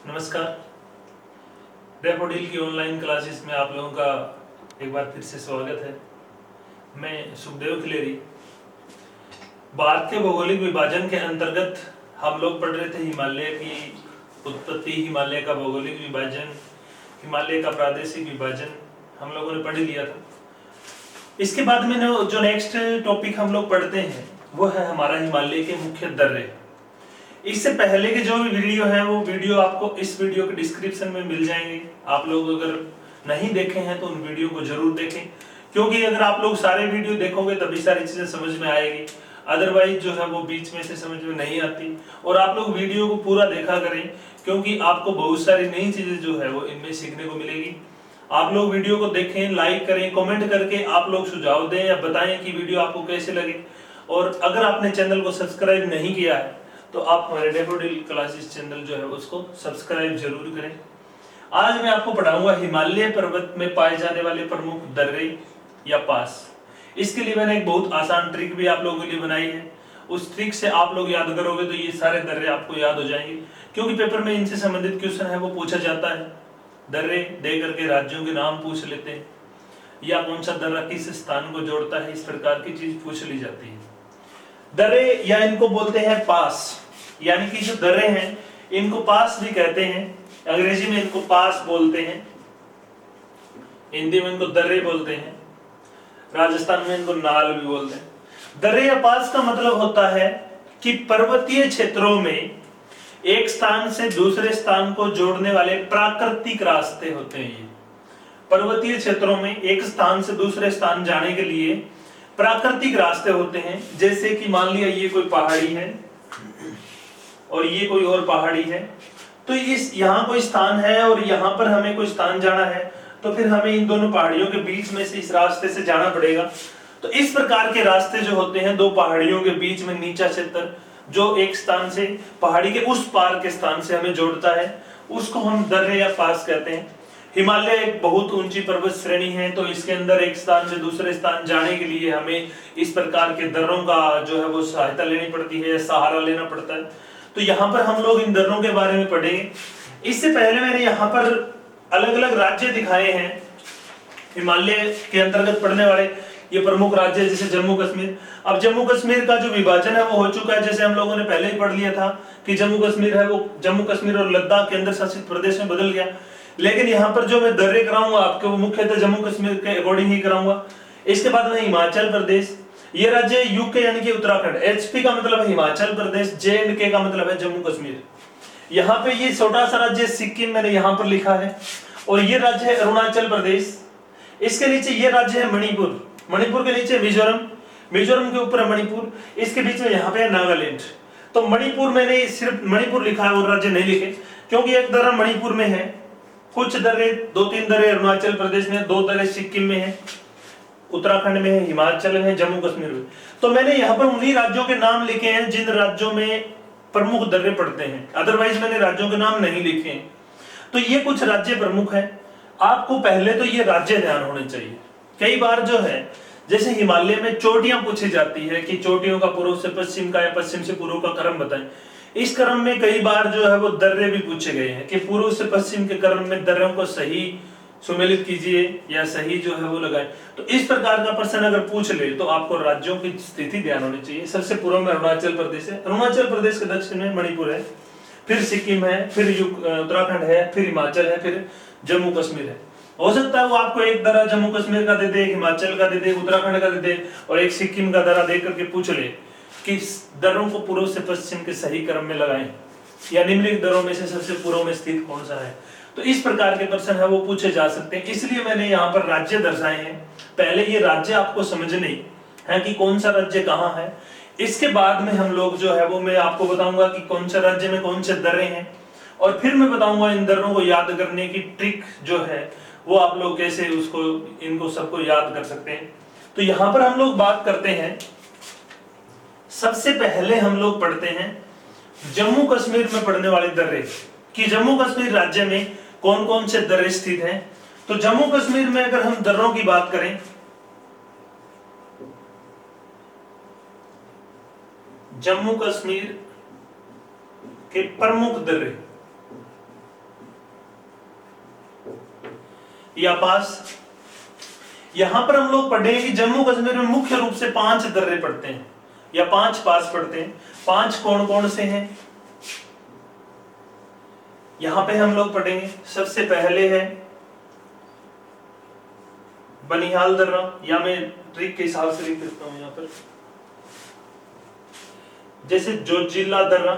नमस्कार। डैफोडिल की online classes में आप लोगों का एक बार फिर से स्वागत है। मैं सुखदेव खिलेरी। भारत के भौगोलिक विभाजन के अंतर्गत हम लोग पढ़ रहे थे हिमालय की उत्पत्ति, हिमालय का भौगोलिक विभाजन, हिमालय का प्रादेशिक विभाजन हम लोगों ने पढ़ लिया था। इसके बाद में जो नेक्स्ट टॉपिक हम लोग पढ़ते हैं वो है हमारा हिमालय के मुख्य दर्रे। इससे पहले के जो भी वीडियो है वो वीडियो आपको इस वीडियो के डिस्क्रिप्शन में मिल जाएंगे। आप लोग अगर नहीं देखे हैं तो उन वीडियो को जरूर देखें, क्योंकि अगर आप लोग सारे वीडियो देखोगे तभी सारी चीजें समझ में आएगी, अदरवाइज जो है वो बीच में से समझ में नहीं आती। और आप लोग वीडियो को पूरा देखा करें, क्योंकि आपको बहुत सारी नई चीजें जो है वो इनमें सीखने को मिलेगी। आप लोग वीडियो को देखें, लाइक करें, कमेंट करके आप लोग सुझाव दें या बताएं कि वीडियो आपको कैसे लगे। और अगर आपने चैनल को सब्सक्राइब नहीं किया है तो आप हमारे डैफोडिल क्लासेस चैनल जो है उसको सब्सक्राइब जरूर करें। आज मैं आपको पढ़ाऊंगा हिमालय पर्वत में पाए जाने वाले प्रमुख दर्रे या पास। इसके लिए मैंने एक बहुत आसान ट्रिक भी आप लोगों के लिए बनाई है। उस ट्रिक से आप लोग याद करोगे तो ये सारे दर्रे आपको याद हो जाएंगे, क्योंकि पेपर में इनसे संबंधित क्वेश्चन है वो पूछा जाता है। दर्रे दे करके राज्यों के नाम पूछ लेते हैं, या कौन सा दर्रा किस स्थान को जोड़ता है, इस प्रकार की चीज पूछ ली जाती है। दर्रे या इनको बोलते हैं पास, यानी कि जो दर्रे हैं इनको पास भी कहते हैं। अंग्रेजी में इनको पास बोलते हैं, हिंदी में इनको दर्रे बोलते हैं, राजस्थान में इनको नाल भी बोलते हैं। दर्रे या पास का मतलब होता है कि पर्वतीय क्षेत्रों में एक स्थान से दूसरे स्थान को जोड़ने वाले प्राकृतिक रास्ते होते हैं। ये पर्वतीय क्षेत्रों में एक स्थान से दूसरे स्थान जाने के लिए प्राकृतिक रास्ते होते हैं। जैसे कि मान लिया ये कोई पहाड़ी है और ये कोई और पहाड़ी है, तो इस यहाँ कोई स्थान है और यहाँ पर हमें कोई स्थान जाना है, तो फिर हमें इन दोनों पहाड़ियों के बीच में से इस रास्ते से जाना पड़ेगा। तो इस प्रकार के रास्ते जो होते हैं दो पहाड़ियों के बीच में नीचा क्षेत्र जो एक स्थान से पहाड़ी के उस पार के स्थान से हमें जोड़ता है, उसको हम दर्रे या पास कहते हैं। हिमालय एक बहुत ऊंची पर्वत श्रेणी है, तो इसके अंदर एक स्थान से दूसरे स्थान जाने के लिए हमें इस प्रकार के दर्रों का जो है वो सहायता लेनी पड़ती है, सहारा लेना पड़ता है। तो यहाँ पर हम लोग इन दर्रों के बारे में पढ़ेंगे। इससे पहले मैंने यहाँ पर अलग अलग राज्य दिखाए हैं हिमालय के अंतर्गत पड़ने वाले ये प्रमुख राज्य, जैसे जम्मू कश्मीर। अब जम्मू कश्मीर का जो विभाजन है वो हो चुका है, जैसे हम लोगों ने पहले ही पढ़ लिया था कि जम्मू कश्मीर है वो जम्मू कश्मीर और लद्दाख केंद्र शासित प्रदेश में बदल गया। लेकिन यहाँ पर जो मैं दर्रे कराऊंगा आपको वो मुख्यतः जम्मू कश्मीर के अकॉर्डिंग ही कराऊंगा। इसके बाद में हिमाचल प्रदेश, ये राज्य यूके यानी कि उत्तराखंड, एचपी का मतलब है हिमाचल प्रदेश, जेएंडके का मतलब है जम्मू कश्मीर। यहाँ पे ये छोटा सा राज्य सिक्किम मैंने यहाँ पर लिखा है, और ये राज्य है अरुणाचल प्रदेश। इसके नीचे ये राज्य है मणिपुर, मणिपुर के नीचे मिजोरम, मिजोरम के ऊपर है मणिपुर, इसके बीच में यहाँ पे है नागालैंड। तो मणिपुर मैंने सिर्फ मणिपुर लिखा है और राज्य नहीं लिखे, क्योंकि एक दर्रा मणिपुर में है, कुछ दर्रे दो तीन दर्रे अरुणाचल प्रदेश में, दो दर्रे सिक्किम में है, उत्तराखंड में है, हिमाचल में है, जम्मू कश्मीर में। तो मैंने यहाँ पर उन्हीं राज्यों के नाम लिखे हैं जिन राज्यों में प्रमुख दर्रे पड़ते हैं, अदरवाइज मैंने राज्यों के नाम नहीं लिखे हैं। तो ये कुछ राज्य प्रमुख हैं। आपको पहले तो ये राज्य ध्यान होने चाहिए। कई बार जो है जैसे हिमालय में चोटियां पूछी जाती है कि चोटियों का पूर्व से पश्चिम का या पश्चिम से पूर्व का क्रम बताएं। इस क्रम में कई बार जो है वो दर्रे भी पूछे गए हैं कि पूर्व से पश्चिम के क्रम में दर्रों को सही सुमेलित कीजिए या सही जो है वो लगाए। तो इस प्रकार का प्रश्न अगर पूछ ले तो आपको राज्यों की स्थिति ध्यान होनी चाहिए। सबसे पूर्व में अरुणाचल प्रदेश है, अरुणाचल प्रदेश के दक्षिण में मणिपुर है, फिर सिक्किम है, फिर उत्तराखंड है, फिर हिमाचल है, फिर जम्मू कश्मीर है। हो सकता है वो आपको एक दर्रा जम्मू कश्मीर का दे दे, हिमाचल का दे दे, उत्तराखंड का दे दे और एक सिक्किम का दर्रा दे करके पूछ ले कि दर्रों को पूर्व से पश्चिम के सही क्रम में लगाएं या निम्नलिखित दर्रों में से सबसे पूर्व में स्थित कौन सा है। तो इस प्रकार के प्रश्न है वो पूछे जा सकते हैं, इसलिए मैंने यहाँ पर राज्य दर्शाए हैं। पहले ये राज्य आपको समझने हैं कि कौन सा राज्य कहाँ है। इसके बाद में हम लोग जो है वो मैं आपको बताऊंगा कि कौन सा राज्य में कौन से दर्रे हैं, और फिर मैं बताऊंगा इन दर्रों को याद करने की ट्रिक जो है वो आप लोग कैसे उसको इनको सबको याद कर सकते हैं। तो यहाँ पर हम लोग बात करते हैं, सबसे पहले हम लोग पढ़ते हैं जम्मू कश्मीर में पड़ने वाले दर्रे कि जम्मू कश्मीर राज्य में कौन कौन से दर्रे स्थित हैं। तो जम्मू कश्मीर में अगर हम दर्रों की बात करें, जम्मू कश्मीर के प्रमुख दर्रे या पास। यहां पर हम लोग पढ़े कि जम्मू कश्मीर में मुख्य रूप से 5 दर्रे पड़ते हैं या 5 पास पड़ते हैं। 5 कौन कौन से हैं यहां पे हम लोग पढ़ेंगे। सबसे पहले है बनिहाल दर्रा, या मैं ट्रिक के हिसाब से लिख देता हूं यहां पर, जैसे जोजिला दर्रा,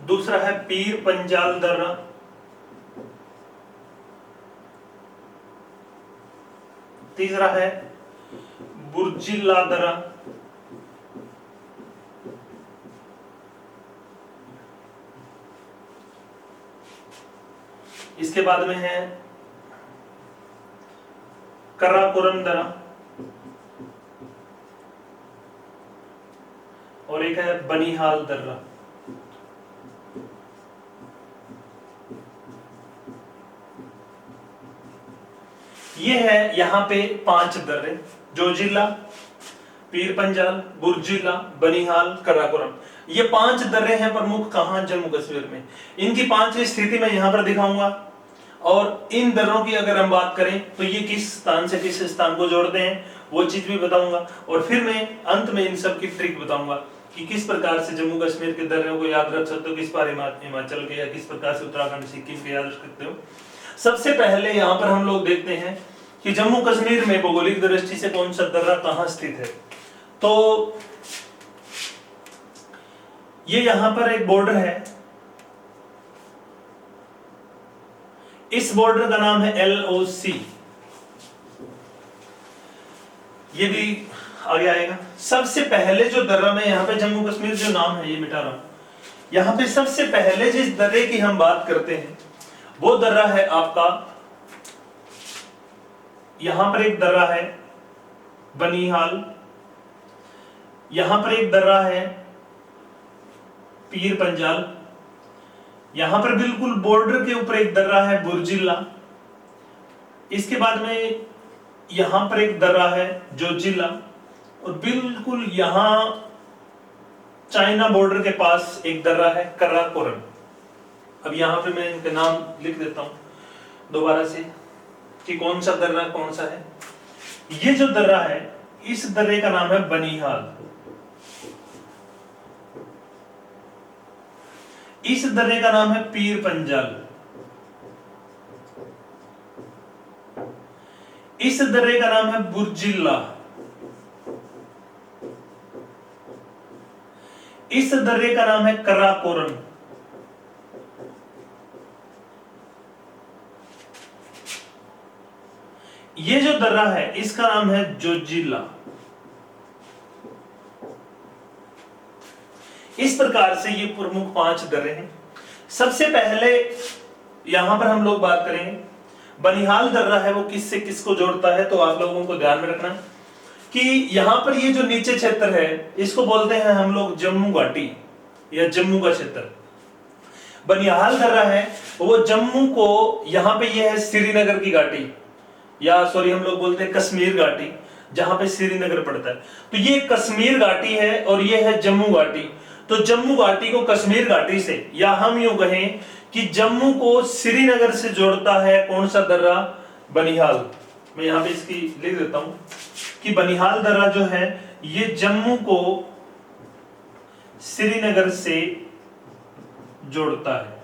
दूसरा है पीर पंजाल दर्रा, तीसरा है बुर्जिला दर्रा, इसके बाद में है कराकोरम दर्रा, और एक है बनिहाल दर्रा। ये है यहाँ पे 5 दर्रे, जोजिला, पीर पंजाल, बुर्जिला, बनिहाल, कराकोरम। ये 5 दर्रे हैं प्रमुख कहां, जम्मू कश्मीर में। इनकी 5 स्थिति मैं यहां पर दिखाऊंगा, और इन दर्रों की अगर हम बात करें तो ये किस स्थान से किस स्थान को जोड़ते हैं वो चीज भी बताऊंगा, और फिर मैं अंत में इन सब की ट्रिक बताऊंगा कि किस प्रकार से जम्मू कश्मीर के दर्रों को याद रख सकते हो, किस बार हिमाचल के, या किस प्रकार से उत्तराखंड सिक्किम के याद रख सकते हो। सबसे पहले यहाँ पर हम लोग देखते हैं कि जम्मू कश्मीर में भौगोलिक दृष्टि से कौन सा दर्रा कहां स्थित है। तो ये यहां पर एक बॉर्डर है, इस बॉर्डर का नाम है LOC, ये भी आगे आएगा। सबसे पहले जो दर्रा में यहाँ पे जम्मू कश्मीर जो नाम है ये मिटा रहा हूं, यहाँ पे सबसे पहले जिस दर्रे की हम बात करते हैं वो दर्रा है आपका, यहां पर एक दर्रा है बनिहाल, यहां पर एक दर्रा है पीर पंजाल, यहां पर बिल्कुल बॉर्डर के ऊपर एक दर्रा है बुर्जिला, इसके बाद में यहां पर एक दर्रा है जोजिला, और बिल्कुल यहां चाइना बॉर्डर के पास एक दर्रा है कराकोरम। अब यहां पे मैं इनके नाम लिख देता हूं दोबारा से कि कौन सा दर्रा कौन सा है। ये जो दर्रा है इस दर्रे का नाम है बनिहाल, इस दर्रे का नाम है पीर पंजाल, इस दर्रे का नाम है बुर्जिला, इस दर्रे का नाम है कराकोरम, ये जो दर्रा है इसका नाम है जोजिला। इस प्रकार से ये प्रमुख 5 दर्रे हैं। सबसे पहले यहां पर हम लोग बात करेंगे बनिहाल दर्रा है वो किससे किसको जोड़ता है, तो आप लोगों को ध्यान में रखना कि यहां पर ये जो नीचे क्षेत्र है इसको बोलते हैं हम लोग जम्मू घाटी या जम्मू का क्षेत्र। बनिहाल दर्रा है वो जम्मू को, यहां पे ये है श्रीनगर की घाटी, या सॉरी हम लोग बोलते हैं कश्मीर घाटी, जहां पे श्रीनगर पड़ता है। तो ये कश्मीर घाटी है और ये है जम्मू घाटी। तो जम्मू घाटी को कश्मीर घाटी से, या हम यूं कहें कि जम्मू को श्रीनगर से जोड़ता है कौन सा दर्रा, बनिहाल। मैं यहां पे इसकी लिख देता हूं कि बनिहाल दर्रा जो है ये जम्मू को श्रीनगर से जोड़ता है,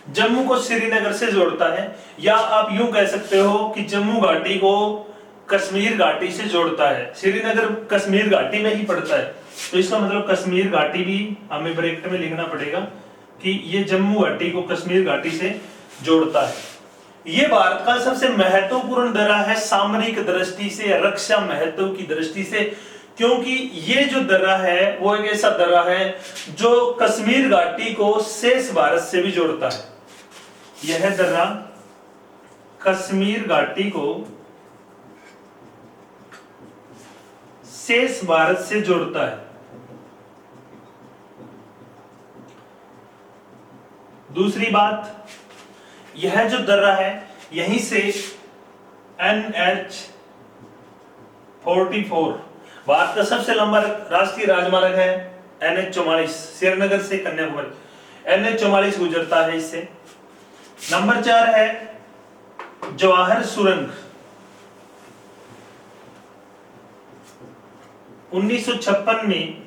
जम्मू को श्रीनगर से जोड़ता है, या आप यूं कह सकते हो कि जम्मू घाटी को कश्मीर घाटी से जोड़ता है। श्रीनगर कश्मीर घाटी में ही पड़ता है, तो इसका मतलब कश्मीर घाटी भी हमें ब्रैकेट में लिखना पड़ेगा कि ये जम्मू घाटी को कश्मीर घाटी से जोड़ता है। ये भारत का सबसे महत्वपूर्ण दर्रा है सामरिक दृष्टि से, रक्षा महत्व की दृष्टि से, क्योंकि ये जो दर्रा है वो एक ऐसा दर्रा है जो कश्मीर घाटी को शेष भारत से भी जोड़ता है। यह दर्रा कश्मीर घाटी को शेष भारत से जोड़ता है। दूसरी बात, यह जो दर्रा है यहीं से NH-44 भारत का सबसे लंबा राष्ट्रीय राजमार्ग है NH-44, श्रीनगर से कन्याकुमारी, NH-44 गुजरता है इससे। नंबर 4 है जवाहर सुरंग, 1956 में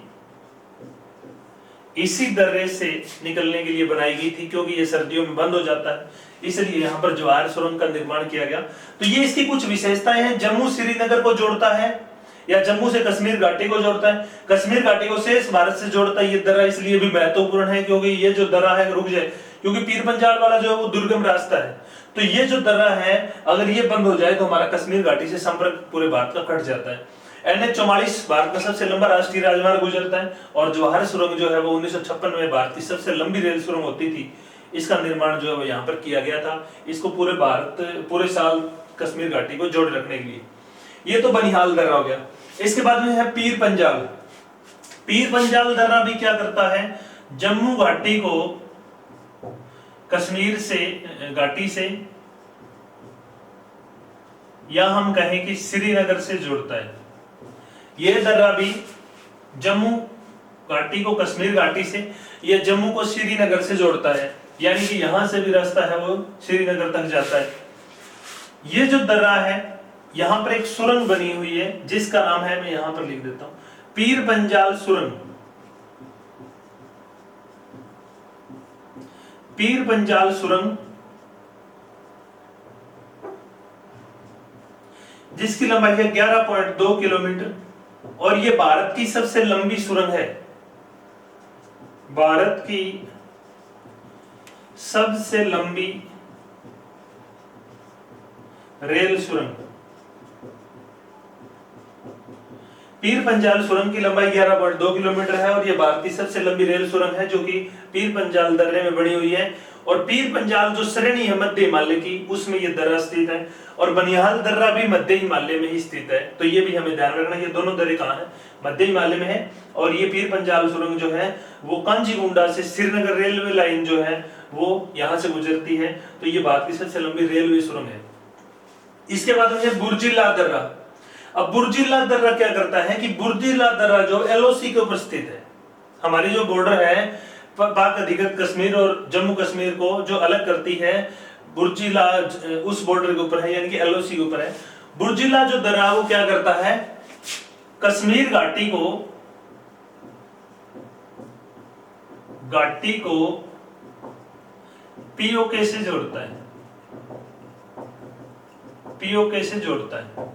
इसी दर्रे से निकलने के लिए बनाई गई थी, क्योंकि ये सर्दियों में बंद हो जाता है, इसलिए यहाँ पर जवाहर सुरंग का निर्माण किया गया। तो ये इसकी कुछ विशेषताएं हैं। जम्मू श्रीनगर को जोड़ता है, या जम्मू से कश्मीर घाटी को जोड़ता है, कश्मीर घाटी को शेष भारत से जोड़ता है। ये दर्रा इसलिए भी महत्वपूर्ण है क्योंकि ये जो दर्रा है रुक जाए, क्योंकि पीर पंजाल वाला जो है वो दुर्गम रास्ता है, तो ये जो दर्रा है अगर ये बंद हो जाए तो हमारा कश्मीर घाटी से संपर्क पूरे भारत का कट जाता है। NH-44 भारत का सबसे लंबा राष्ट्रीय राजमार्ग गुजरता है, और जवाहर सुरंग जो है वो 1956 में भारत की सबसे लंबी रेल सुरंग होती थी, इसका निर्माण जो है वो यहाँ पर किया गया था, इसको पूरे साल कश्मीर घाटी को जोड़ रखने के लिए। ये तो बनिहाल दर्रा हो गया। इसके बाद में है पीर पंजाल। पीर पंजाल दर्रा भी क्या करता है, जम्मू घाटी को कश्मीर से घाटी से, या हम कहें कि श्रीनगर से जोड़ता है। यह दर्रा भी जम्मू घाटी को कश्मीर घाटी से, या जम्मू को श्रीनगर से जोड़ता है, यानी कि यहां से भी रास्ता है वो श्रीनगर तक जाता है। ये जो दर्रा है यहां पर एक सुरंग बनी हुई है जिसका नाम है, मैं यहां पर लिख देता हूं, पीर पंजाल सुरंग। पीर पंजाल सुरंग जिसकी लंबाई है 11.2 किलोमीटर, और ये भारत की सबसे लंबी सुरंग है, भारत की सबसे लंबी रेल सुरंग। पीर पंजाल सुरंग की लंबाई 11.2 किलोमीटर है, और यह भारत की सबसे लंबी रेल सुरंग है जो कि पीर पंजाल दर्रे में बनी हुई है। और पीर पंजाल जो श्रेणी है मध्य हिमालय की, उसमें यह दर्रा स्थित है, और बनिहाल दर्रा भी मध्य हिमालय में ही स्थित है। तो ये भी हमें ध्यान रखना, ये दोनों दर्रे कहाँ है, मध्य हिमालय में है। और ये पीर पंजाल सुरंग जो है वो कांचीगुंडा से श्रीनगर रेलवे लाइन जो है वो यहां से गुजरती है, तो ये भारत की सबसे लंबी रेलवे सुरंग है। इसके बाद में बुर्जिला दर्रा। अब बुर्जिला दर्रा क्या करता है कि बुर्जिला दर्रा जो LOC के ऊपर स्थित है, हमारी जो बॉर्डर है पाक अधिकृत कश्मीर और जम्मू कश्मीर को जो अलग करती है, बुर्जिला उस बॉर्डर के ऊपर है, यानी कि LOC के ऊपर है। बुर्जिला जो दर्रा वो क्या करता है, कश्मीर घाटी को POK से जोड़ता है, POK से जोड़ता है,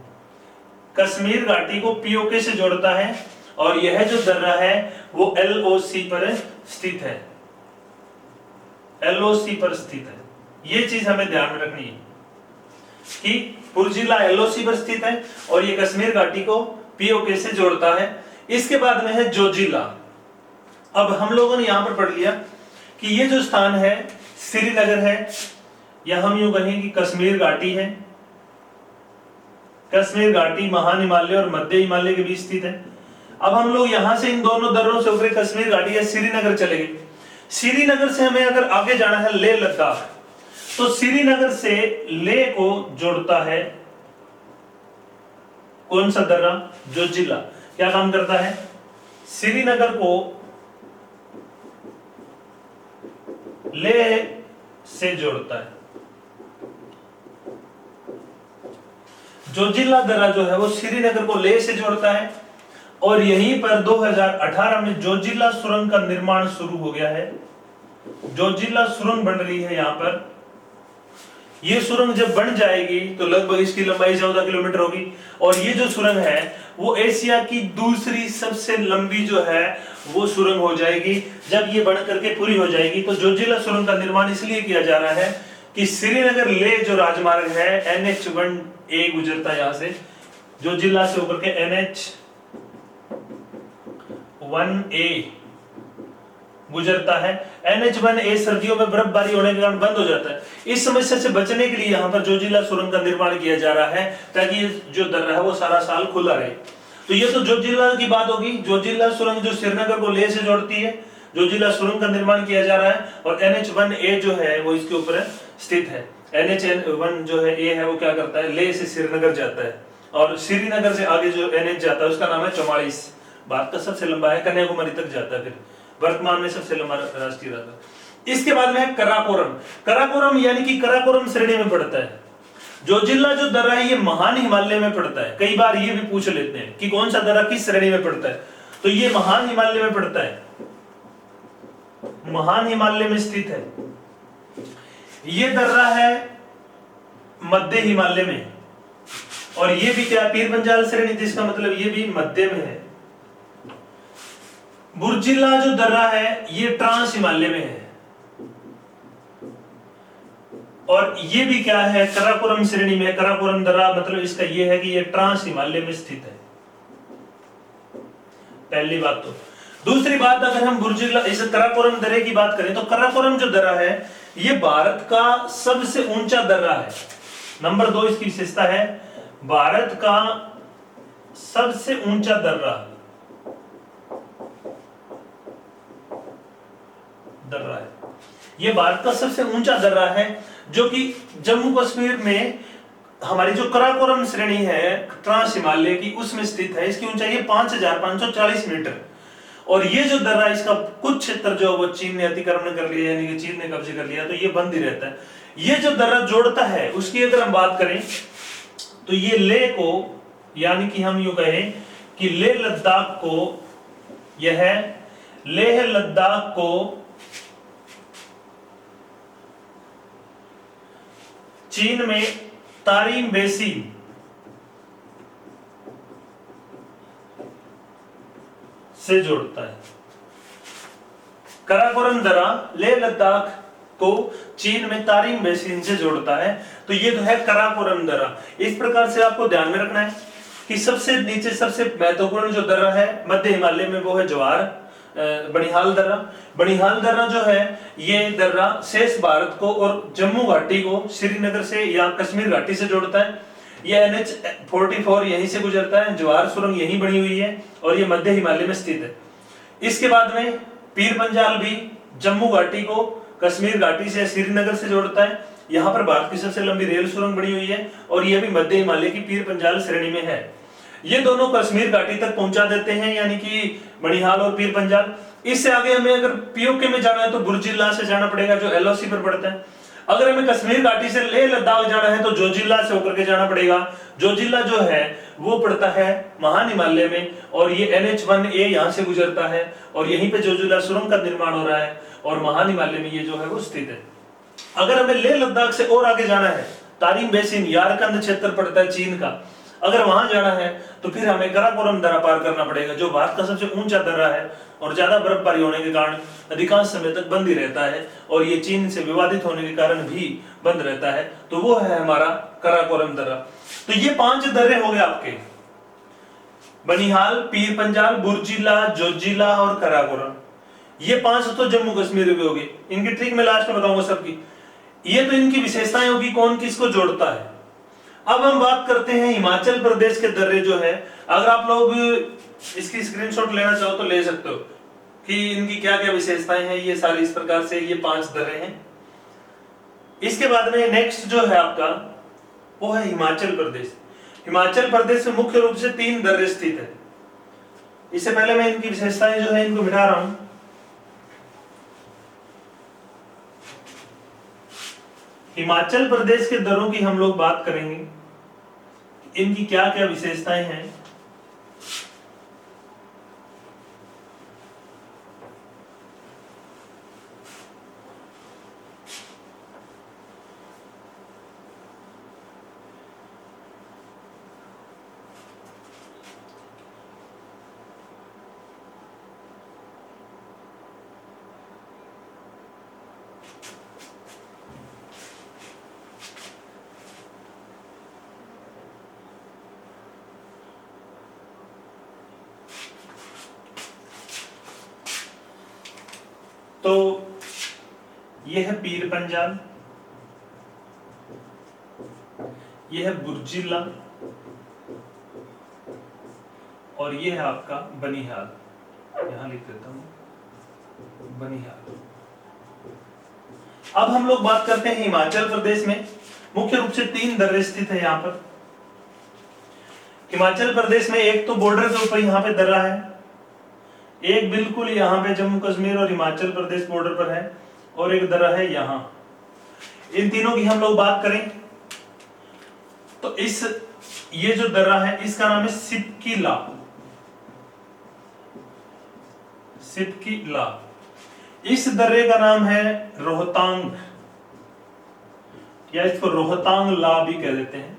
कश्मीर घाटी को POK से जोड़ता है। और यह जो दर्रा है वो LOC पर स्थित है, LOC पर स्थित है। ये चीज हमें ध्यान में रखनी है कि बुर्जिला LOC पर स्थित है और ये कश्मीर घाटी को POK से जोड़ता है। इसके बाद में है जोजिला। अब हम लोगों ने यहां पर पढ़ लिया कि ये जो स्थान है श्रीनगर है, या हम यूं कहें कि कश्मीर घाटी है, कश्मीर घाटी महान हिमालय और मध्य हिमालय के बीच स्थित है। अब हम लोग यहां से इन दोनों दर्रों से होकर कश्मीर घाटी या श्रीनगर चले गए। श्रीनगर से हमें अगर आगे जाना है लेह लद्दाख, तो श्रीनगर से लेह को जोड़ता है कौन सा दर्रा, जोजिला। क्या काम करता है, श्रीनगर को लेह से जोड़ता है। जोजिला दर्रा जो है वो श्रीनगर को लेह से जोड़ता है, और यहीं पर 2018 में जोजिला सुरंग का निर्माण शुरू हो गया है। जोजिला सुरंग बन रही है यहाँ पर। ये सुरंग जब बन जाएगी तो लगभग इसकी लंबाई 14 किलोमीटर होगी, और ये जो सुरंग है वो एशिया की दूसरी सबसे लंबी जो है वो सुरंग हो जाएगी। जब ये बन करके पूरी हो जाएगी तो जोजिला सुरंग का निर्माण इसलिए किया जा रहा है कि श्रीनगर लेह जो राजमार्ग है NH-1A गुजरता है यहाँ से, जोजिला से होकर के NH-1A गुजरता है। NH-1A सर्दियों में बर्फबारी होने के कारण बंद हो जाता है। इस समस्या से बचने के लिए यहाँ पर जोजिला सुरंग का निर्माण किया जा रहा है, ताकि ये जो दर्रा है वो सारा साल खुला रहे। तो ये तो जोजिला की बात होगी। जोजिला सुरंग जो श्रीनगर को लेह से जोड़ती है, जोजिला सुरंग का निर्माण किया जा रहा है, और NH-1A जो है वो इसके ऊपर स्थित है। NH-1 जो है A है वो क्या करता है, लेह से श्रीनगर जाता है। और श्रीनगर से आगे जो एनएच जाता है उसका नाम है 44, भारत का सबसे लंबा है, कन्याकुमारी तक जाता है, फिर वर्तमान में सबसे लंबा राष्ट्रीय राजमार्ग। इसके बाद में है कराकोरम। कराकोरम यानी कि कराकोरम श्रेणी में पड़ता है। जोजिला जो दर्रा है ये महान हिमालय में पड़ता है। कई बार ये भी पूछ लेते हैं कि कौन सा दर्रा किस श्रेणी में पड़ता है, तो ये महान हिमालय में पड़ता है, महान हिमालय में स्थित है। ये दर्रा है मध्य हिमालय में, और ये भी क्या, पीर पंजाल श्रेणी, जिसका मतलब ये भी मध्य में है। बुर्जिला जो दर्रा है ये ट्रांस हिमालय में है, और ये भी क्या है, कराकोरम श्रेणी में। कराकोरम दर्रा मतलब इसका ये है कि ये ट्रांस हिमालय में स्थित है, पहली बात तो। दूसरी बात, अगर हम बुर्जिला इस कराकोरम दर्रे की बात करें तो कराकोरम जो दर्रा है ये भारत का सबसे ऊंचा दर्रा है। नंबर 2 इसकी विशेषता है, भारत का सबसे ऊंचा दर्रा है। ये भारत का सबसे ऊंचा दर्रा है, जो कि जम्मू कश्मीर में हमारी जो कराकोरम श्रेणी है ट्रांस हिमालय की, उसमें स्थित है। इसकी ऊंचाई है 5540 मीटर। और ये जो दर्रा, इसका कुछ क्षेत्र जो वो चीन ने अतिक्रमण कर लिया, यानी कि चीन ने कब्जे कर लिया, तो ये बंद ही रहता है। ये जो दर्रा जोड़ता है उसकी अगर हम बात करें तो ये लेह को, यानी कि हम यूं कहें कि लेह लद्दाख को, यह लेह लद्दाख को चीन में तारिम बेसिन से जोड़ता है। कराकोरम दर्रा लेह लद्दाख को चीन में तारिम बेसिन से जोड़ता है, तो ये तो है कराकोरम दर्रा। इस प्रकार से आपको ध्यान में रखना है कि सबसे नीचे सबसे महत्वपूर्ण जो दर्रा है मध्य हिमालय में वो है जवार बनिहाल दर्रा। बनिहाल दर्रा जो है ये दर्रा शेष भारत को और जम्मू घाटी को श्रीनगर से या कश्मीर घाटी से जोड़ता है। ये NH-44 यहीं से गुजरता है, जवार सुरंग यहीं बनी हुई है, और ये मध्य हिमालय में स्थित है। इसके बाद में पीर पंजाल भी जम्मू घाटी को कश्मीर घाटी से श्रीनगर से जोड़ता है। यहाँ पर भारत की सबसे लंबी रेल सुरंग बनी हुई है, और यह भी मध्य हिमालय की पीर पंजाल श्रेणी में है। ये दोनों कश्मीर घाटी तक पहुंचा देते हैं, यानी कि बनिहाल और पीर पंजाल। इससे आगे हमें अगर पीओके में जाना है तो बुर्जिला से जाना पड़ेगा, जो LOC पर पड़ता है। अगर हमें कश्मीर घाटी से लेह लद्दाख जाना है तो जोजिला से होकर के जाना पड़ेगा। जोजिला जो है वो पड़ता है महान हिमालय में, और ये NH-1A यहाँ से गुजरता है, और यहीं पे जोजिला सुरंग का निर्माण हो रहा है, और महान हिमालय में ये जो है वो स्थित है। अगर हमें लेह लद्दाख से और आगे जाना है, तारिम बेसिन यारकंद क्षेत्र पड़ता है चीन का, अगर वहां जाना है तो फिर हमें कराकोरम दर्रा पार करना पड़ेगा, जो भारत का सबसे ऊंचा दर्रा है, और ज्यादा बर्फबारी होने के कारण अधिकांश समय तक बंद ही रहता है, और ये चीन से विवादित होने के कारण भी बंद रहता है। तो वो है हमारा कराकोरम दर्रा। तो ये 5 दर्रे हो गए आपके, बनिहाल, पीर पंजाल, बुर्जिला, जोजिला और कराकोरम। ये 5 तो जम्मू कश्मीर के हो गए। इनकी ट्रिक मैं लास्ट में बताऊंगा सबकी। ये तो इनकी विशेषताएं होगी, कौन किसको जोड़ता है। अब हम बात करते हैं हिमाचल प्रदेश के दर्रे जो है। अगर आप लोग इसकी स्क्रीनशॉट लेना चाहो तो ले सकते हो कि इनकी क्या क्या विशेषताएं हैं। ये सारी इस प्रकार से ये 5 दर्रे हैं। इसके बाद में नेक्स्ट जो है आपका वो है हिमाचल प्रदेश। हिमाचल प्रदेश में मुख्य रूप से 3 दर्रे स्थित है। इससे पहले मैं इनकी विशेषताएं जो है इनको मिटा रहा हूं। हिमाचल प्रदेश के दर्रों की हम लोग बात करेंगे, इनकी क्या क्या विशेषताएं हैं। तो यह है पीर पंजाल, यह है बुर्जिला, और यह है आपका बनिहाल। यहां लिख देता हूं बनिहाल। अब हम लोग बात करते हैं हिमाचल प्रदेश में मुख्य रूप से 3 दर्रे स्थित है। यहां पर हिमाचल प्रदेश में एक तो बॉर्डर के ऊपर यहाँ पे दर्रा है, एक बिल्कुल यहाँ पे जम्मू कश्मीर और हिमाचल प्रदेश बॉर्डर पर है, और एक दर्रा है यहाँ। इन तीनों की हम लोग बात करें तो ये जो दर्रा है इसका नाम है सिपकीला। सिपकीला। इस दर्रे का नाम है रोहतांग, या इसको रोहतांग ला भी कह देते हैं।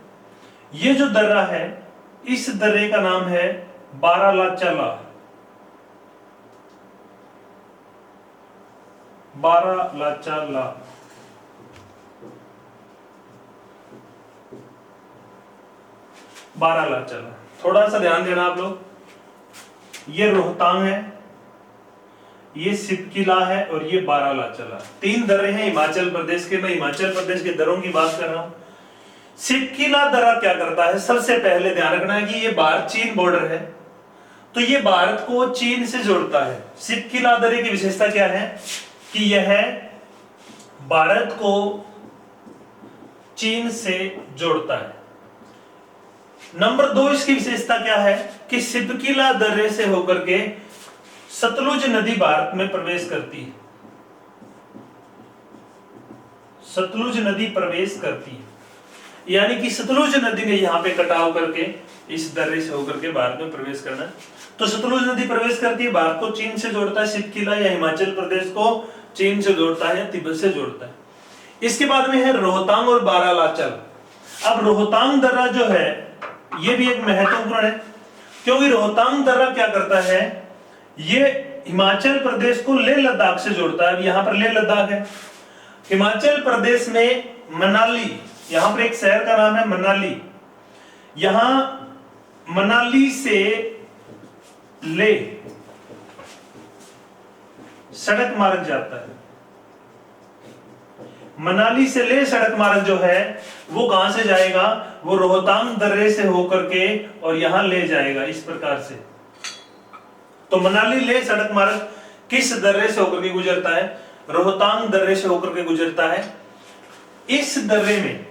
ये जो दर्रा है इस दर्रे का नाम है बारालाचा। बारालाचा। बारालाचा। थोड़ा सा ध्यान देना आप लोग, ये रोहतांग है, ये सिपकीला है और ये बारालाचा। तीन दर्रे हैं हिमाचल प्रदेश के। मैं हिमाचल प्रदेश के दर्रों की बात कर रहा हूं। सिपकीला दर्रा क्या करता है, सबसे पहले ध्यान रखना है कि ये भारत चीन बॉर्डर है, तो ये भारत को चीन से जोड़ता है। सिपकीला दर्रे की विशेषता क्या है कि यह भारत को चीन से जोड़ता है। नंबर 2 इसकी विशेषता क्या है कि सिपकीला दर्रे से होकर के सतलुज नदी भारत में प्रवेश करती है। सतलुज नदी प्रवेश करती है, यानी कि सतलुज नदी ने यहां पे कटाव करके इस दर्रे से होकर के भारत में प्रवेश करना है। तो सतलुज नदी प्रवेश करती है, भारत को चीन से जोड़ता है। सिपकीला या हिमाचल प्रदेश को चीन से जोड़ता है या तिब्बत से जोड़ता है। इसके बाद में है रोहतांग और बारालाचा। अब रोहतांग दर्रा जो है ये भी एक महत्वपूर्ण है, क्योंकि रोहतांग दर्रा क्या करता है, ये हिमाचल प्रदेश को लेह लद्दाख से जोड़ता है। अब यहां पर लेह लद्दाख है, हिमाचल प्रदेश में मनाली, यहां पर एक शहर का नाम है मनाली। यहां मनाली से लेह सड़क मार्ग जाता है। मनाली से लेह सड़क मार्ग जो है वो कहां से जाएगा, वो रोहतांग दर्रे से होकर के और यहां ले जाएगा, इस प्रकार से। तो मनाली लेह सड़क मार्ग किस दर्रे से होकर के गुजरता है, रोहतांग दर्रे से होकर के गुजरता है। इस दर्रे में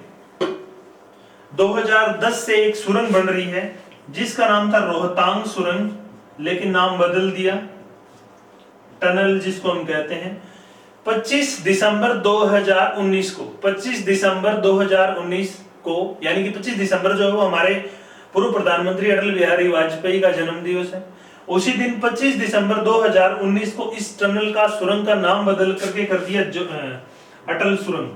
2010 से एक सुरंग बन रही है जिसका नाम था रोहतांग सुरंग, लेकिन नाम बदल दिया, टनल जिसको हम कहते हैं। 25 दिसंबर 2019 को, 25 दिसंबर 2019 को, यानी कि 25 दिसंबर जो है वो हमारे पूर्व प्रधानमंत्री अटल बिहारी वाजपेयी का जन्म दिवस है। उसी दिन 25 दिसंबर 2019 को इस टनल का, सुरंग का नाम बदल करके कर दिया अटल सुरंग।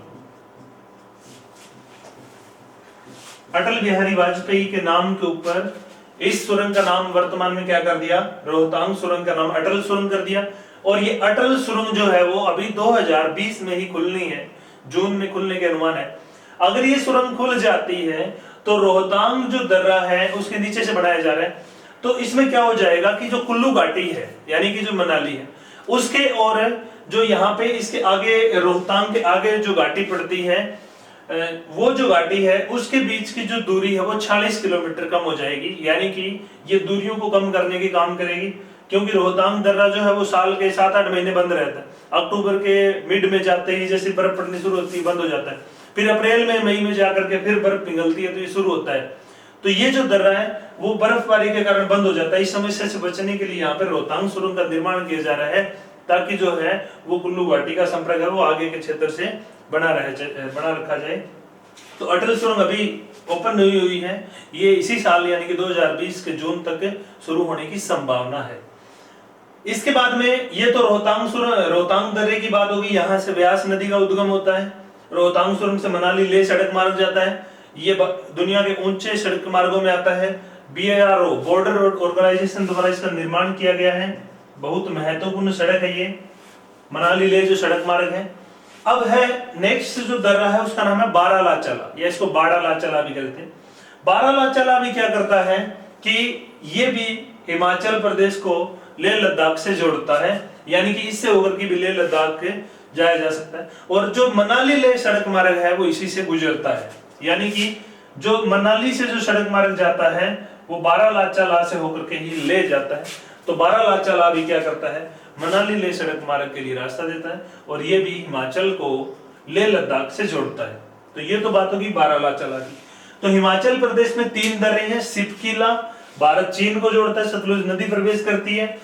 अटल बिहारी वाजपेयी के नाम के ऊपर इस सुरंग का नाम वर्तमान में क्या कर दिया, रोहतांग सुरंग का नाम अटल सुरंग कर दिया। और ये अटल सुरंग जो है वो अभी 2020 में ही खुलनी है, जून में खुलने के अनुमान है। अगर ये सुरंग खुल जाती है तो रोहतांग जो दर्रा है उसके नीचे से बनाया जा रहा है, तो इसमें क्या हो जाएगा कि जो कुल्लू घाटी है, यानी कि जो मनाली है उसके, और जो यहाँ पे इसके आगे रोहतांग के आगे जो घाटी पड़ती है, वो जो घाटी है उसके बीच की जो दूरी है वो 40 किलोमीटर कम हो जाएगी। यानी कि ये दूरियों को कम करने की काम करेगी, क्योंकि रोहतांग दर्रा जो है वो साल के 7-8 महीने बंद रहता है। अक्टूबर के मिड में जाते ही जैसे बर्फ पड़नी शुरू होती है बंद हो जाता है, फिर अप्रैल में मई में जाकर के फिर बर्फ पिघलती है तो ये शुरू होता है। तो ये जो दर्रा है वो बर्फबारी के कारण बंद हो जाता है। इस समस्या से बचने के लिए यहाँ पे रोहतांग सुरंग का निर्माण किया जा रहा है, ताकि जो है वो कुल्लू घाटी का संपर्क है वो आगे के क्षेत्र से बना रखा जाए। तो अटल सुरंग अभी ओपन नहीं हुई है, ये इसी साल यानी कि 2020 के जून तक शुरू होने की संभावना है। इसके बाद में ये तो रोहतांग दर्रे की बात होगी। यहाँ से व्यास नदी का उद्गम होता है, रोहतांग सुरंग से मनाली लेह सड़क मार्ग जाता है। ये दुनिया के ऊंचे सड़क मार्गों में आता है। BIRO बॉर्डर रोड ऑर्गेनाइजेशन द्वारा इसका निर्माण किया गया है। बहुत महत्वपूर्ण सड़क है ये मनाली लेह जो सड़क मार्ग है। अब है नेक्स्ट जो दर्रा है उसका नाम है बारालाचा, या इसको बारालाचा भी कहते हैं। बारालाचा भी क्या करता है कि ये भी हिमाचल प्रदेश को लेह लद्दाख से जोड़ता है, यानी कि इससे होकर के भी लेह लद्दाख जाया जा सकता है। और जो मनाली लेह सड़क मार्ग है वो इसी से गुजरता है, यानी कि जो मनाली से जो सड़क मार्ग जाता है वो बारालाचा से होकर के ही ले जाता है। तो बारालाचा भी क्या करता है, मनाली लेह सड़क मार्ग के लिए रास्ता देता है, और ये भी हिमाचल को लेह लद्दाख से जोड़ता है। तो ये तो बात होगी बारालाचा की। तो हिमाचल प्रदेश में 3 दर्रे हैं। सिपकीला भारत चीन को जोड़ता है, सतलुज नदी प्रवेश करती है।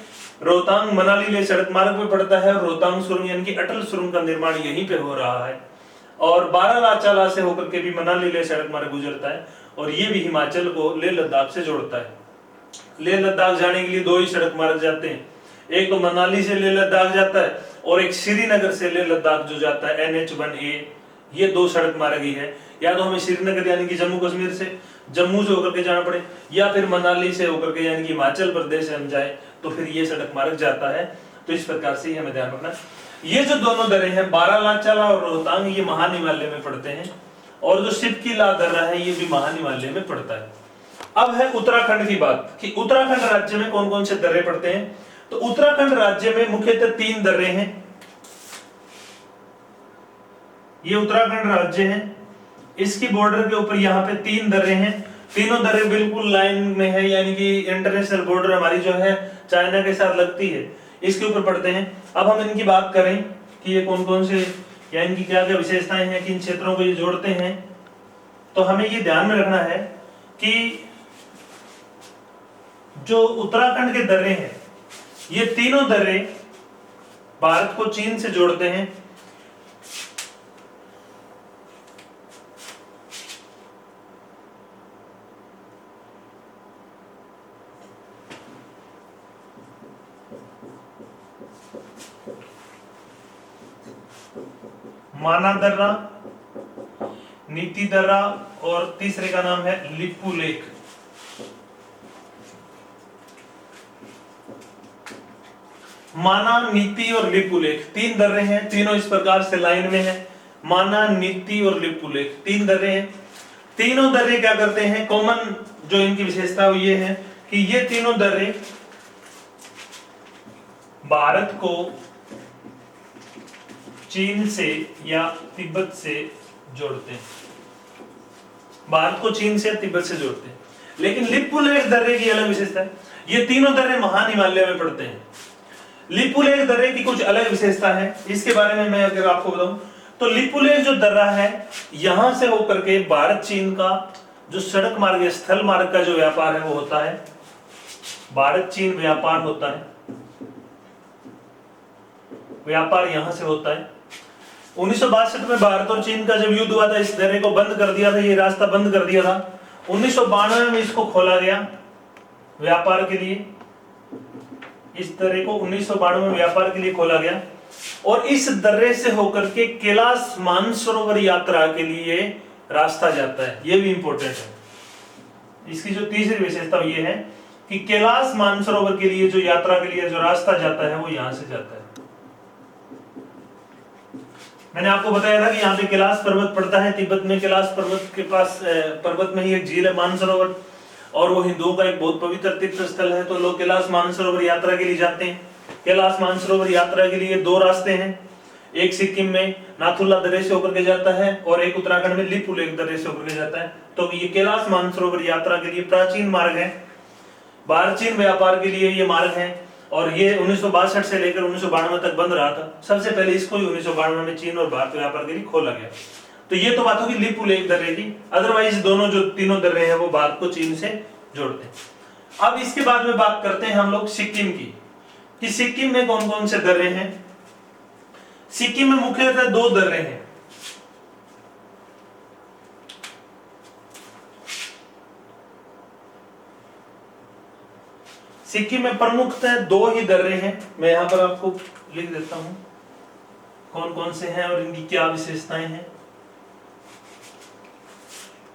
रोहतांग मनाली ले सड़क मार्ग में पड़ता है, और रोहतांग सुरंग यानी कि अटल सुरंग का निर्माण यहीं पे हो रहा है। और बारालाचाला से होकर के भी मनाली ले सड़क मार्ग गुजरता है, और ये भी हिमाचल को लेह लद्दाख से जोड़ता है। लेह लद्दाख जाने के लिए 2 ही सड़क मार्ग जाते हैं, एक तो मनाली से लेह लद्दाख जाता है, और एक श्रीनगर से लेह लद्दाख जो जाता है NH1A। ये 2 सड़क मार्ग ही है। या तो हमें श्रीनगर यानी कि जम्मू कश्मीर से, जम्मू से होकर के जाना पड़े, या फिर मनाली से होकर के यानी कि हिमाचल प्रदेश से हम जाए तो फिर ये सड़क मार्ग जाता है। तो इस प्रकार से हमें ध्यान रखना। ये जो दोनों दर्रे हैं बारालाचाला और रोहतांग, ये महान हिमालय में पड़ते हैं, और जो सिपकीला दर्रा है ये भी महान हिमालय में पड़ता है। अब है उत्तराखंड की बात कि उत्तराखंड राज्य में कौन कौन से दर्रे पड़ते हैं। तो उत्तराखंड राज्य में मुख्यतः 3 दर्रे हैं। ये उत्तराखंड राज्य है, इसकी बॉर्डर के ऊपर यहाँ पे 3 दर्रे हैं। तीनों दर्रे बिल्कुल लाइन में है, यानी कि इंटरनेशनल बॉर्डर हमारी जो है चाइना के साथ लगती है, इसके ऊपर पड़ते हैं। अब हम इनकी बात करें कि ये कौन कौन से या इनकी क्या क्या विशेषताएं हैं, किन क्षेत्रों को ये जोड़ते हैं, तो हमें ये ध्यान में रखना है कि जो उत्तराखंड के दर्रे हैं ये तीनों दर्रे भारत को चीन से जोड़ते हैं। माना दर्रा, नीति दर्रा, और तीसरे का नाम है लिपू लेक। माना, नीति और लिपू लेक 3 दर्रे हैं। तीनों इस प्रकार से लाइन में है। माना, नीति और लिपू लेक 3 दर्रे हैं। तीनों दर्रे क्या करते हैं, कॉमन जो इनकी विशेषता वो ये है कि ये तीनों दर्रे भारत को चीन से या तिब्बत से जोड़ते हैं। भारत को चीन से तिब्बत से जोड़ते हैं। लेकिन लिपू लेक दर्रे की अलग विशेषता है। ये तीनों दर्रे महान हिमालय में पड़ते हैं। लिपू लेक दर्रे की कुछ अलग विशेषता है, इसके बारे में मैं अगर आपको बताऊं तो लिपू लेक जो दर्रा है यहां से होकर के भारत चीन का जो सड़क मार्ग, स्थल मार्ग का जो व्यापार है वो होता है, भारत चीन व्यापार होता है, व्यापार यहां से होता है। 1962 में भारत और चीन का जब युद्ध हुआ था, इस दर्रे को बंद कर दिया था, ये रास्ता बंद कर दिया था। 1992 में इसको खोला गया व्यापार के लिए। इस दर्रे को 1992 में व्यापार के लिए खोला गया, और इस दर्रे से होकर के कैलाश मानसरोवर यात्रा के लिए रास्ता जाता है। ये भी इंपॉर्टेंट है। इसकी जो तीसरी विशेषता ये है कि कैलाश मानसरोवर के लिए जो यात्रा के लिए जो रास्ता जाता है वो यहां से जाता है। मैंने आपको बताया था कि यहाँ पे कैलाश पर्वत पड़ता है, तिब्बत में कैलाश पर्वत के पास पर्वत में ही एक झील है मानसरोवर, और वो हिंदुओं का एक बहुत पवित्र तीर्थ स्थल है। तो लोग कैलाश मानसरोवर यात्रा के लिए जाते हैं। कैलाश मानसरोवर यात्रा के लिए 2 रास्ते हैं, एक सिक्किम में नाथुला दर्रे से होकर के जाता है, और एक उत्तराखंड में लिपू लेक दर्रे से होकर के जाता है। तो ये कैलाश मानसरोवर यात्रा के लिए प्राचीन मार्ग है, भारत चीन व्यापार के लिए ये मार्ग है, और ये 1962 से लेकर 1992 तक बंद रहा था। सबसे पहले इसको ही 1992 में चीन और भारत व्यापार के लिए खोला गया। तो ये तो बात होगी लिपू लेक दर्रे की। अदरवाइज दोनों जो तीनों दर्रे हैं वो भारत को चीन से जोड़ते हैं। अब इसके बाद में बात करते हैं हम लोग सिक्किम की, कि सिक्किम में कौन कौन से दर्रे हैं। सिक्किम में मुख्यतः 2 दर्रे हैं। सिक्किम में प्रमुखतः 2 ही दर्रे हैं। मैं यहां पर आपको लिख देता हूं कौन कौन से हैं और इनकी क्या विशेषताएं हैं।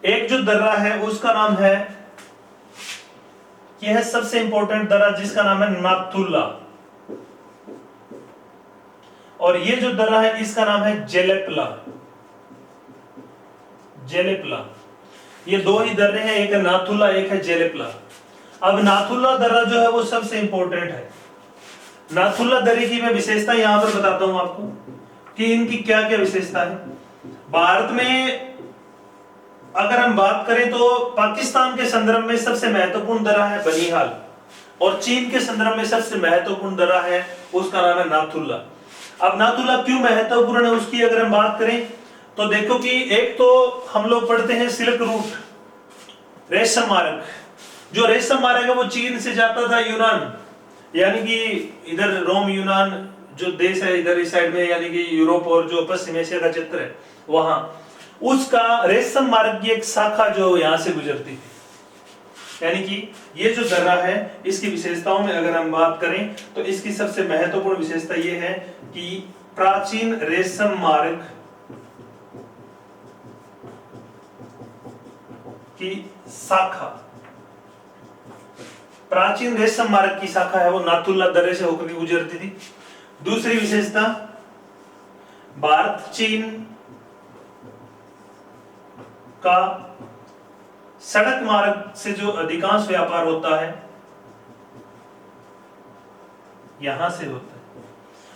एक जो दर्रा है उसका नाम है, यह है सबसे इंपॉर्टेंट दर्रा जिसका नाम है नाथुला, और ये जो दर्रा है इसका नाम है जेलेपला। जेलेपला, ये 2 ही दर्रे हैं, एक है नाथुला एक है जेलेपला। अब नाथुला दर्रा जो है वो सबसे इंपॉर्टेंट है। नाथुला दर्रे की मैं विशेषता यहां पर बताता हूं आपको कि इनकी क्या क्या विशेषता है। भारत में अगर हम बात करें तो पाकिस्तान के संदर्भ में सबसे महत्वपूर्ण दर्रा है बनिहाल, और चीन के संदर्भ में सबसे महत्वपूर्ण दर्रा है उसका नाम है नाथुला। अब नाथुला क्यों महत्वपूर्ण है उसकी अगर हम बात करें तो देखो कि एक तो हम लोग पढ़ते हैं सिल्क रूट, रेशम मार्ग, जो रेशम मार्ग है वो चीन से जाता था यूनान, यानी कि इधर रोम यूनान जो देश है इधर इस साइड में, यानी कि यूरोप और जो पश्चिम एशिया का क्षेत्र है वहां, उसका रेशम मार्ग की एक शाखा जो यहां से गुजरती थी। यानी कि ये जो दर्रा है इसकी विशेषताओं में अगर हम बात करें तो इसकी सबसे महत्वपूर्ण विशेषता ये है कि प्राचीन रेशम मार्ग की शाखा, प्राचीन रेशम मार्ग की शाखा है वो नाथुला दर्रे से होकर गुजरती थी। दूसरी विशेषता, भारत चीन का सड़क मार्ग से जो अधिकांश व्यापार होता है यहां से होता है।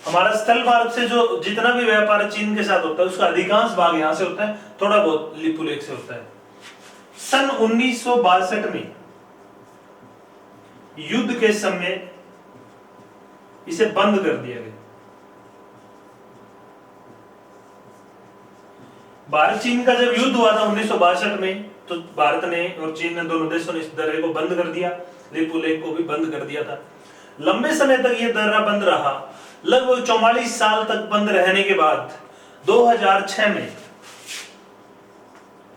हमारा स्थल मार्ग से जो जितना भी व्यापार चीन के साथ होता है उसका अधिकांश भाग यहां से होता है, थोड़ा बहुत लिपुलेख से होता है। सन 1962 में युद्ध के समय इसे बंद कर दिया गया। भारत चीन का जब युद्ध हुआ था 1962 में, तो भारत ने और चीन ने दोनों देशों ने इस दर्रे को बंद कर दिया, लिपुलेख को भी बंद कर दिया था। लंबे समय तक ये दर्रा बंद रहा, लगभग 44 साल तक बंद रहने के बाद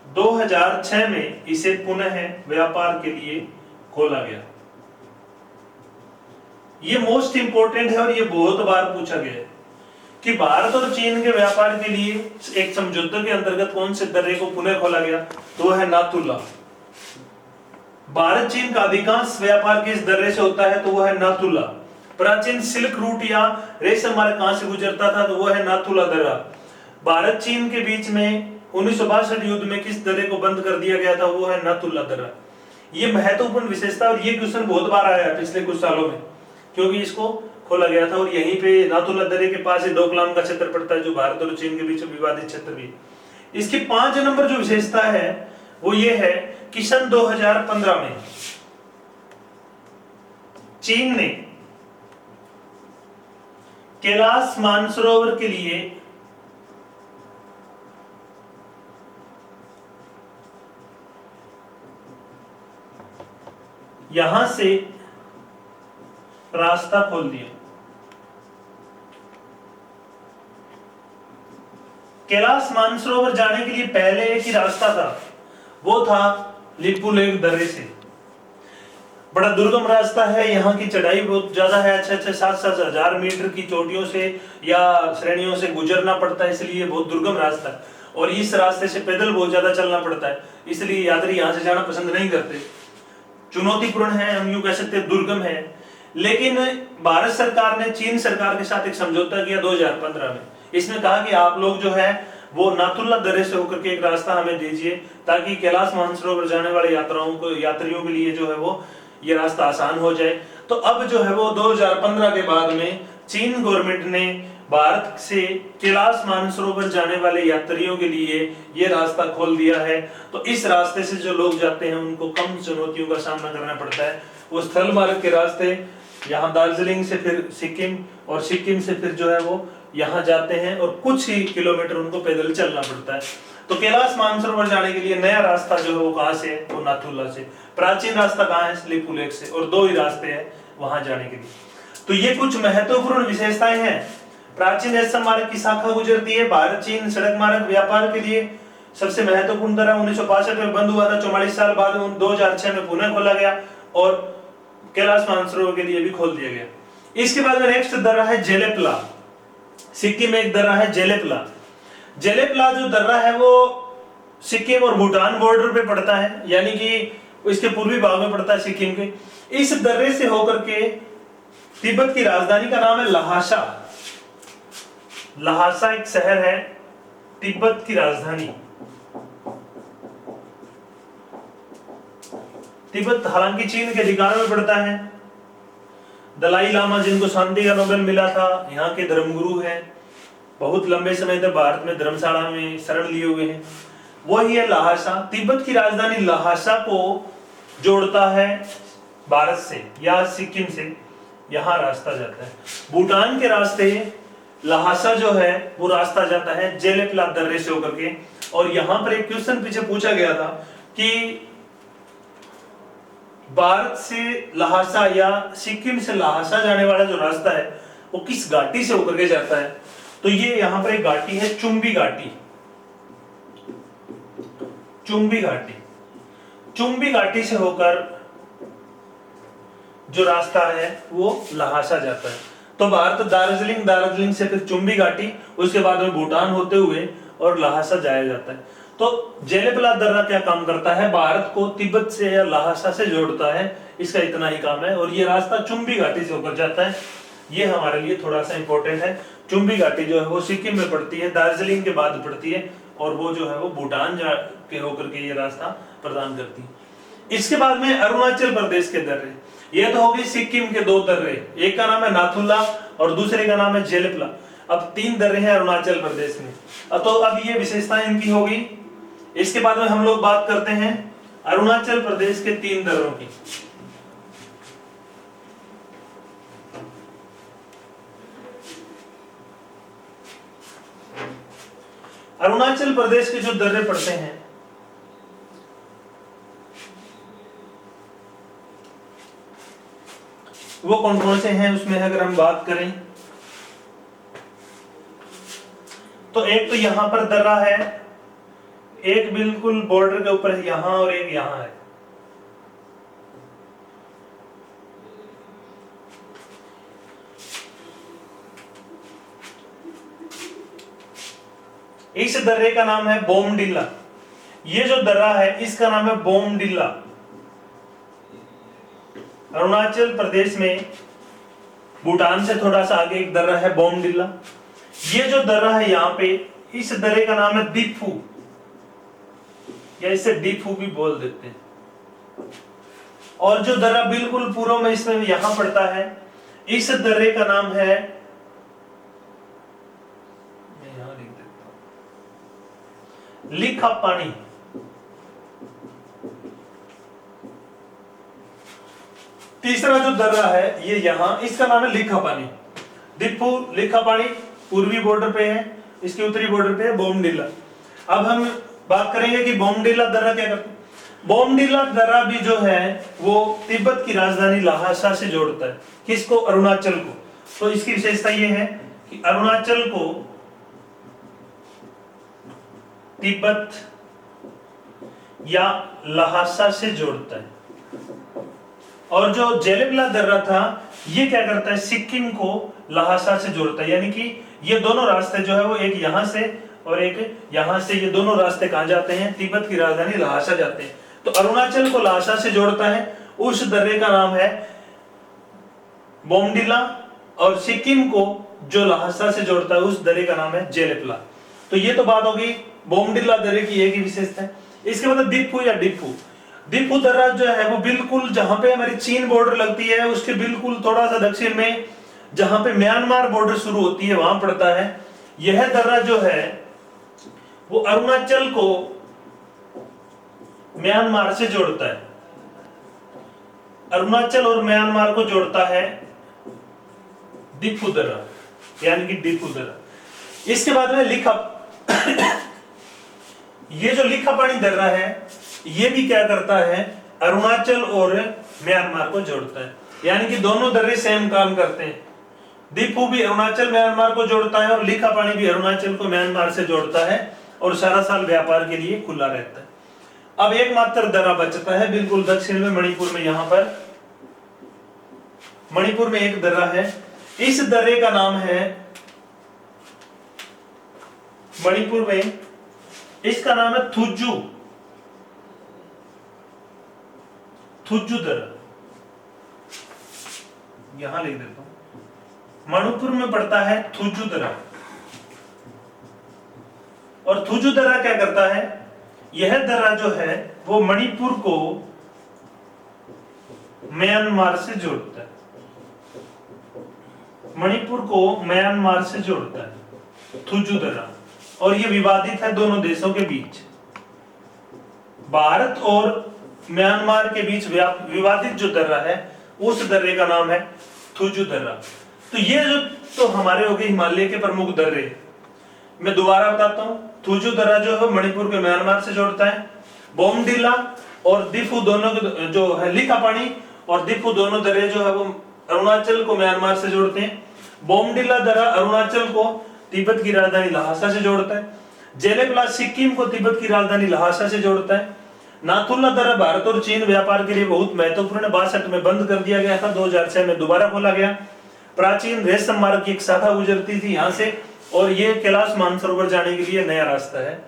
2006 में इसे पुनः व्यापार के लिए खोला गया। ये मोस्ट इंपोर्टेंट है और ये बहुत बार पूछा गया है कि भारत और चीन के व्यापार के लिए एक समझौते के अंतर्गत कौन से दर्रे को पुनः खोला गया, तो है नाथुला। भारत चीन का अधिकांश व्यापार किस दर्रे से होता है, तो वो है नाथुला। प्राचीन सिल्क रूट या रेशम मार्ग कहां से गुजरता था, तो वो है नाथुला दर्रा। भारत चीन के बीच में 1962 युद्ध में किस दर्रे को बंद कर दिया गया था, वो है नाथुला दर्रा। ये महत्वपूर्ण विशेषता, और ये क्वेश्चन बहुत बार आया है पिछले कुछ सालों में, क्योंकि इसको खोला गया था। और यहीं पे नाथुला दर्रे के पास ही डोकलाम का क्षेत्र पड़ता है जो भारत और चीन के बीच विवादित क्षेत्र भी। इसकी 5 नंबर जो विशेषता है वो ये है कि सन 2015 में चीन ने कैलाश मानसरोवर के लिए यहां से रास्ता खोल दिया। कैलाश मानसरोवर जाने के लिए पहले एक ही रास्ता था, वो था लिपुलेख दर्रे से। बड़ा दुर्गम रास्ता है, यहाँ की चढ़ाई बहुत ज्यादा है, अच्छे 7-7 हजार मीटर की चोटियों से या श्रेणियों से गुजरना पड़ता है, इसलिए बहुत दुर्गम रास्ता है। और इस रास्ते से पैदल बहुत ज्यादा चलना पड़ता है, इसलिए यात्री यहाँ से जाना पसंद नहीं करते। चुनौतीपूर्ण है, हम यूं कह सकते हैं दुर्गम है। लेकिन भारत सरकार ने चीन सरकार के साथ एक समझौता किया 2015 में। इसने कहा कि आप लोग जो है वो नाथुला दर्रे से होकर के एक रास्ता हमें दीजिए, ताकि कैलाश मानसरोवर जाने वाले यात्रियों के लिए जो है वो ये रास्ता आसान हो जाए। तो अब जो है वो 2015 के बाद में चीन गवर्नमेंट ने भारत से कैलाश मानसरोवर जाने वाले यात्रियों के लिए ये रास्ता खोल दिया है। तो इस रास्ते से जो लोग जाते हैं उनको कम चुनौतियों का सामना करना पड़ता है। वो स्थल मार्ग के रास्ते यहाँ दार्जिलिंग से फिर सिक्किम, और सिक्किम से फिर जो है वो यहाँ जाते हैं, और कुछ ही किलोमीटर उनको पैदल चलना पड़ता है। तो कैलाश मानसरोवर जाने के लिए नया रास्ता जो है वो कहाँ से, वो नाथुला से। प्राचीन रास्ता कहाँ है, लिपुलेख से, और 2 ही रास्ते हैं वहां जाने के लिए। तो ये कुछ महत्वपूर्ण विशेषताएं हैं। प्राचीन रेशम मार्ग की शाखा गुजरती है, भारत चीन सड़क मार्ग व्यापार के लिए सबसे महत्वपूर्ण दर्रा 1962 में बंद हुआ था, 44 साल बाद 2006 में पुनः खोला गया, और कैलाश मानसरोवर के लिए भी खोल दिया गया। इसके बाद में नेक्स्ट दर्रा है जेलेपला। सिक्किम में एक दर्रा है जेलेपला। जेलेपला जो दर्रा है वो सिक्किम और भूटान बॉर्डर पे पड़ता है, यानी कि इसके पूर्वी भाग में पड़ता है सिक्किम के। इस दर्रे से होकर के तिब्बत की राजधानी का नाम है लहासा। लहासा एक शहर है, तिब्बत की राजधानी। तिब्बत हालांकि चीन के अधिकार में पड़ता है। दलाई लामा जिनको शांति का नोबेल मिला था, यहाँ के धर्मगुरु हैं, बहुत लंबे समय तक भारत में धर्मशाला में शरण लिए हुए हैं। वही है लहासा। तिब्बत की राजधानी लहासा को जोड़ता है भारत से या सिक्किम से, यहाँ रास्ता जाता है। भूटान के रास्ते लहासा जो है वो रास्ता जाता है जेलेपला दर्रे से होकर के। और यहाँ पर एक क्वेश्चन पीछे पूछा गया था कि भारत से लहासा या सिक्किम से लहासा जाने वाला जो रास्ता है वो किस घाटी से होकर के जाता है? तो ये यहाँ पर एक घाटी है, चुंबी घाटी। चुंबी घाटी, चुंबी घाटी से होकर जो रास्ता है वो लहासा जाता है। तो भारत दार्जिलिंग, दार्जिलिंग से फिर चुंबी घाटी, उसके बाद में भूटान होते हुए और लहासा जाया जाता है। तो जेलेपला दर्रा क्या काम करता है? भारत को तिब्बत से या लहासा से जोड़ता है, इसका इतना ही काम है। और ये रास्ता चुंबी घाटी से होकर जाता है, ये हमारे लिए थोड़ा सा इंपॉर्टेंट है। चुंबी घाटी जो है वो सिक्किम में पड़ती है, दार्जिलिंग के बाद पड़ती है, और वो जो है वो भूटान के होकर के ये रास्ता प्रदान करती है। इसके बाद में अरुणाचल प्रदेश के दर्रे, ये तो होगी सिक्किम के दो दर्रे, एक का नाम है नाथुला और दूसरे का नाम है जेलेपला। अब 3 दर्रे हैं अरुणाचल प्रदेश में। अब ये विशेषताएं इनकी होगी। इसके बाद में हम लोग बात करते हैं अरुणाचल प्रदेश के 3 दर्रों की। अरुणाचल प्रदेश के जो दर्रे पड़ते हैं वो कौन कौन से हैं, उसमें अगर हम बात करें तो एक तो यहां पर दर्रा है, एक बिल्कुल बॉर्डर के ऊपर है यहां, और एक यहां है। इस दर्रे का नाम है बोमडिला। ये जो दर्रा है इसका नाम है बोमडिला। अरुणाचल प्रदेश में भूटान से थोड़ा सा आगे एक दर्रा है बोमडिला। ये जो दर्रा है यहाँ पे, इस दर्रे का नाम है दीफू, या इसे डीफू भी बोल देते हैं। और जो दर्रा बिल्कुल पूर्व में इसमें यहां पड़ता है, इस दर्रे का नाम है, मैं यहां लिख देता हूं, लिखापानी। तीसरा जो दर्रा है ये यहां, इसका नाम है लिखापानी। दीफू, लिखापानी पूर्वी बॉर्डर पे है, इसके उत्तरी बॉर्डर पे है बोमडिला। अब हम बात करेंगे कि बोमडिला दर्रा क्या करता है। बोमडिला दर्रा भी जो है वो तिब्बत की राजधानी लहासा से जोड़ता है। किसको? अरुणाचल को। तो इसकी विशेषता ये है कि अरुणाचल को तिब्बत या लहासा से जोड़ता है। और जो जेलेपला दर्रा था ये क्या करता है? सिक्किम को लहासा से जोड़ता है। यानी कि ये दोनों रास्ते जो है वो एक यहां से और एक यहां से, ये दोनों रास्ते कहां जाते हैं? तिब्बत की राजधानी लहासा जाते हैं। तो अरुणाचल को लहासा से जोड़ता है, उस दर्रे का नाम है बोमडिला, और सिक्किम को जो लहासा से जोड़ता है उस दर्रे का नाम है जेलेपला। तो ये तो बात होगी बोमडिला दर्रे की एक ही विशेषता है। इसके बाद दीफू या डिफू, दीफू दर्रा जो है वो बिल्कुल जहां पे हमारी चीन बॉर्डर लगती है उसके बिल्कुल थोड़ा सा दक्षिण में, जहां पे म्यांमार बॉर्डर शुरू होती है वहां पड़ता है। यह दर्रा जो है वो अरुणाचल को म्यांमार से जोड़ता है। अरुणाचल और म्यांमार को जोड़ता है दीफू दर्रा, यानी कि दीफू दर्रा। इसके बाद में लिखा ये जो लिखापानी दर्रा है ये भी क्या करता है? अरुणाचल और म्यांमार को जोड़ता है। यानी कि दोनों दर्रे सेम काम करते हैं। दीफू भी अरुणाचल म्यांमार को जोड़ता है और लिखापानी भी अरुणाचल को म्यांमार से जोड़ता है, और सारा साल व्यापार के लिए खुला रहता है। अब एकमात्र दर्रा बचता है बिल्कुल दक्षिण में, मणिपुर में। यहां पर मणिपुर में एक दर्रा है, इस दर्रे का नाम है मणिपुर में, इसका नाम है थुजू, थुजू दर्रा। यहां लिख देता हूं, मणिपुर में पड़ता है थुजू दर्रा। और थुजू दर्रा क्या करता है? यह दर्रा जो है वो मणिपुर को म्यांमार से जोड़ता है, मणिपुर को म्यांमार से जोड़ता है थुजू दर्रा। और ये विवादित है दोनों देशों के बीच, भारत और म्यांमार के बीच विवादित जो दर्रा है उस दर्रे का नाम है थुजू दर्रा। तो ये जो तो हमारे हो गए हिमालय के प्रमुख दर्रे। मैं दोबारा बताता हूं, थुजू दर्रा जो है मणिपुर के म्यांमार से जोड़ता है, बोमडिला और दिफू दोनों जो है लिखा पानी और दिफू दोनों दर्रे जो है वो अरुणाचल को म्यांमार से जोड़ते हैं। बोमडिला दर्रा अरुणाचल को तिब्बत की राजधानी ल्हासा से जोड़ता है। जेलेपला सिक्किम को तिब्बत की राजधानी ल्हासा से जोड़ता है। नाथुला दर्रा भारत और चीन व्यापार के लिए बहुत महत्वपूर्ण, 62 में बंद कर दिया गया था, 2006 में दोबारा खोला गया। प्राचीन रेशम मार्ग की एक शाखा गुजरती थी यहाँ से, और ये कैलाश मानसरोवर जाने के लिए नया रास्ता है।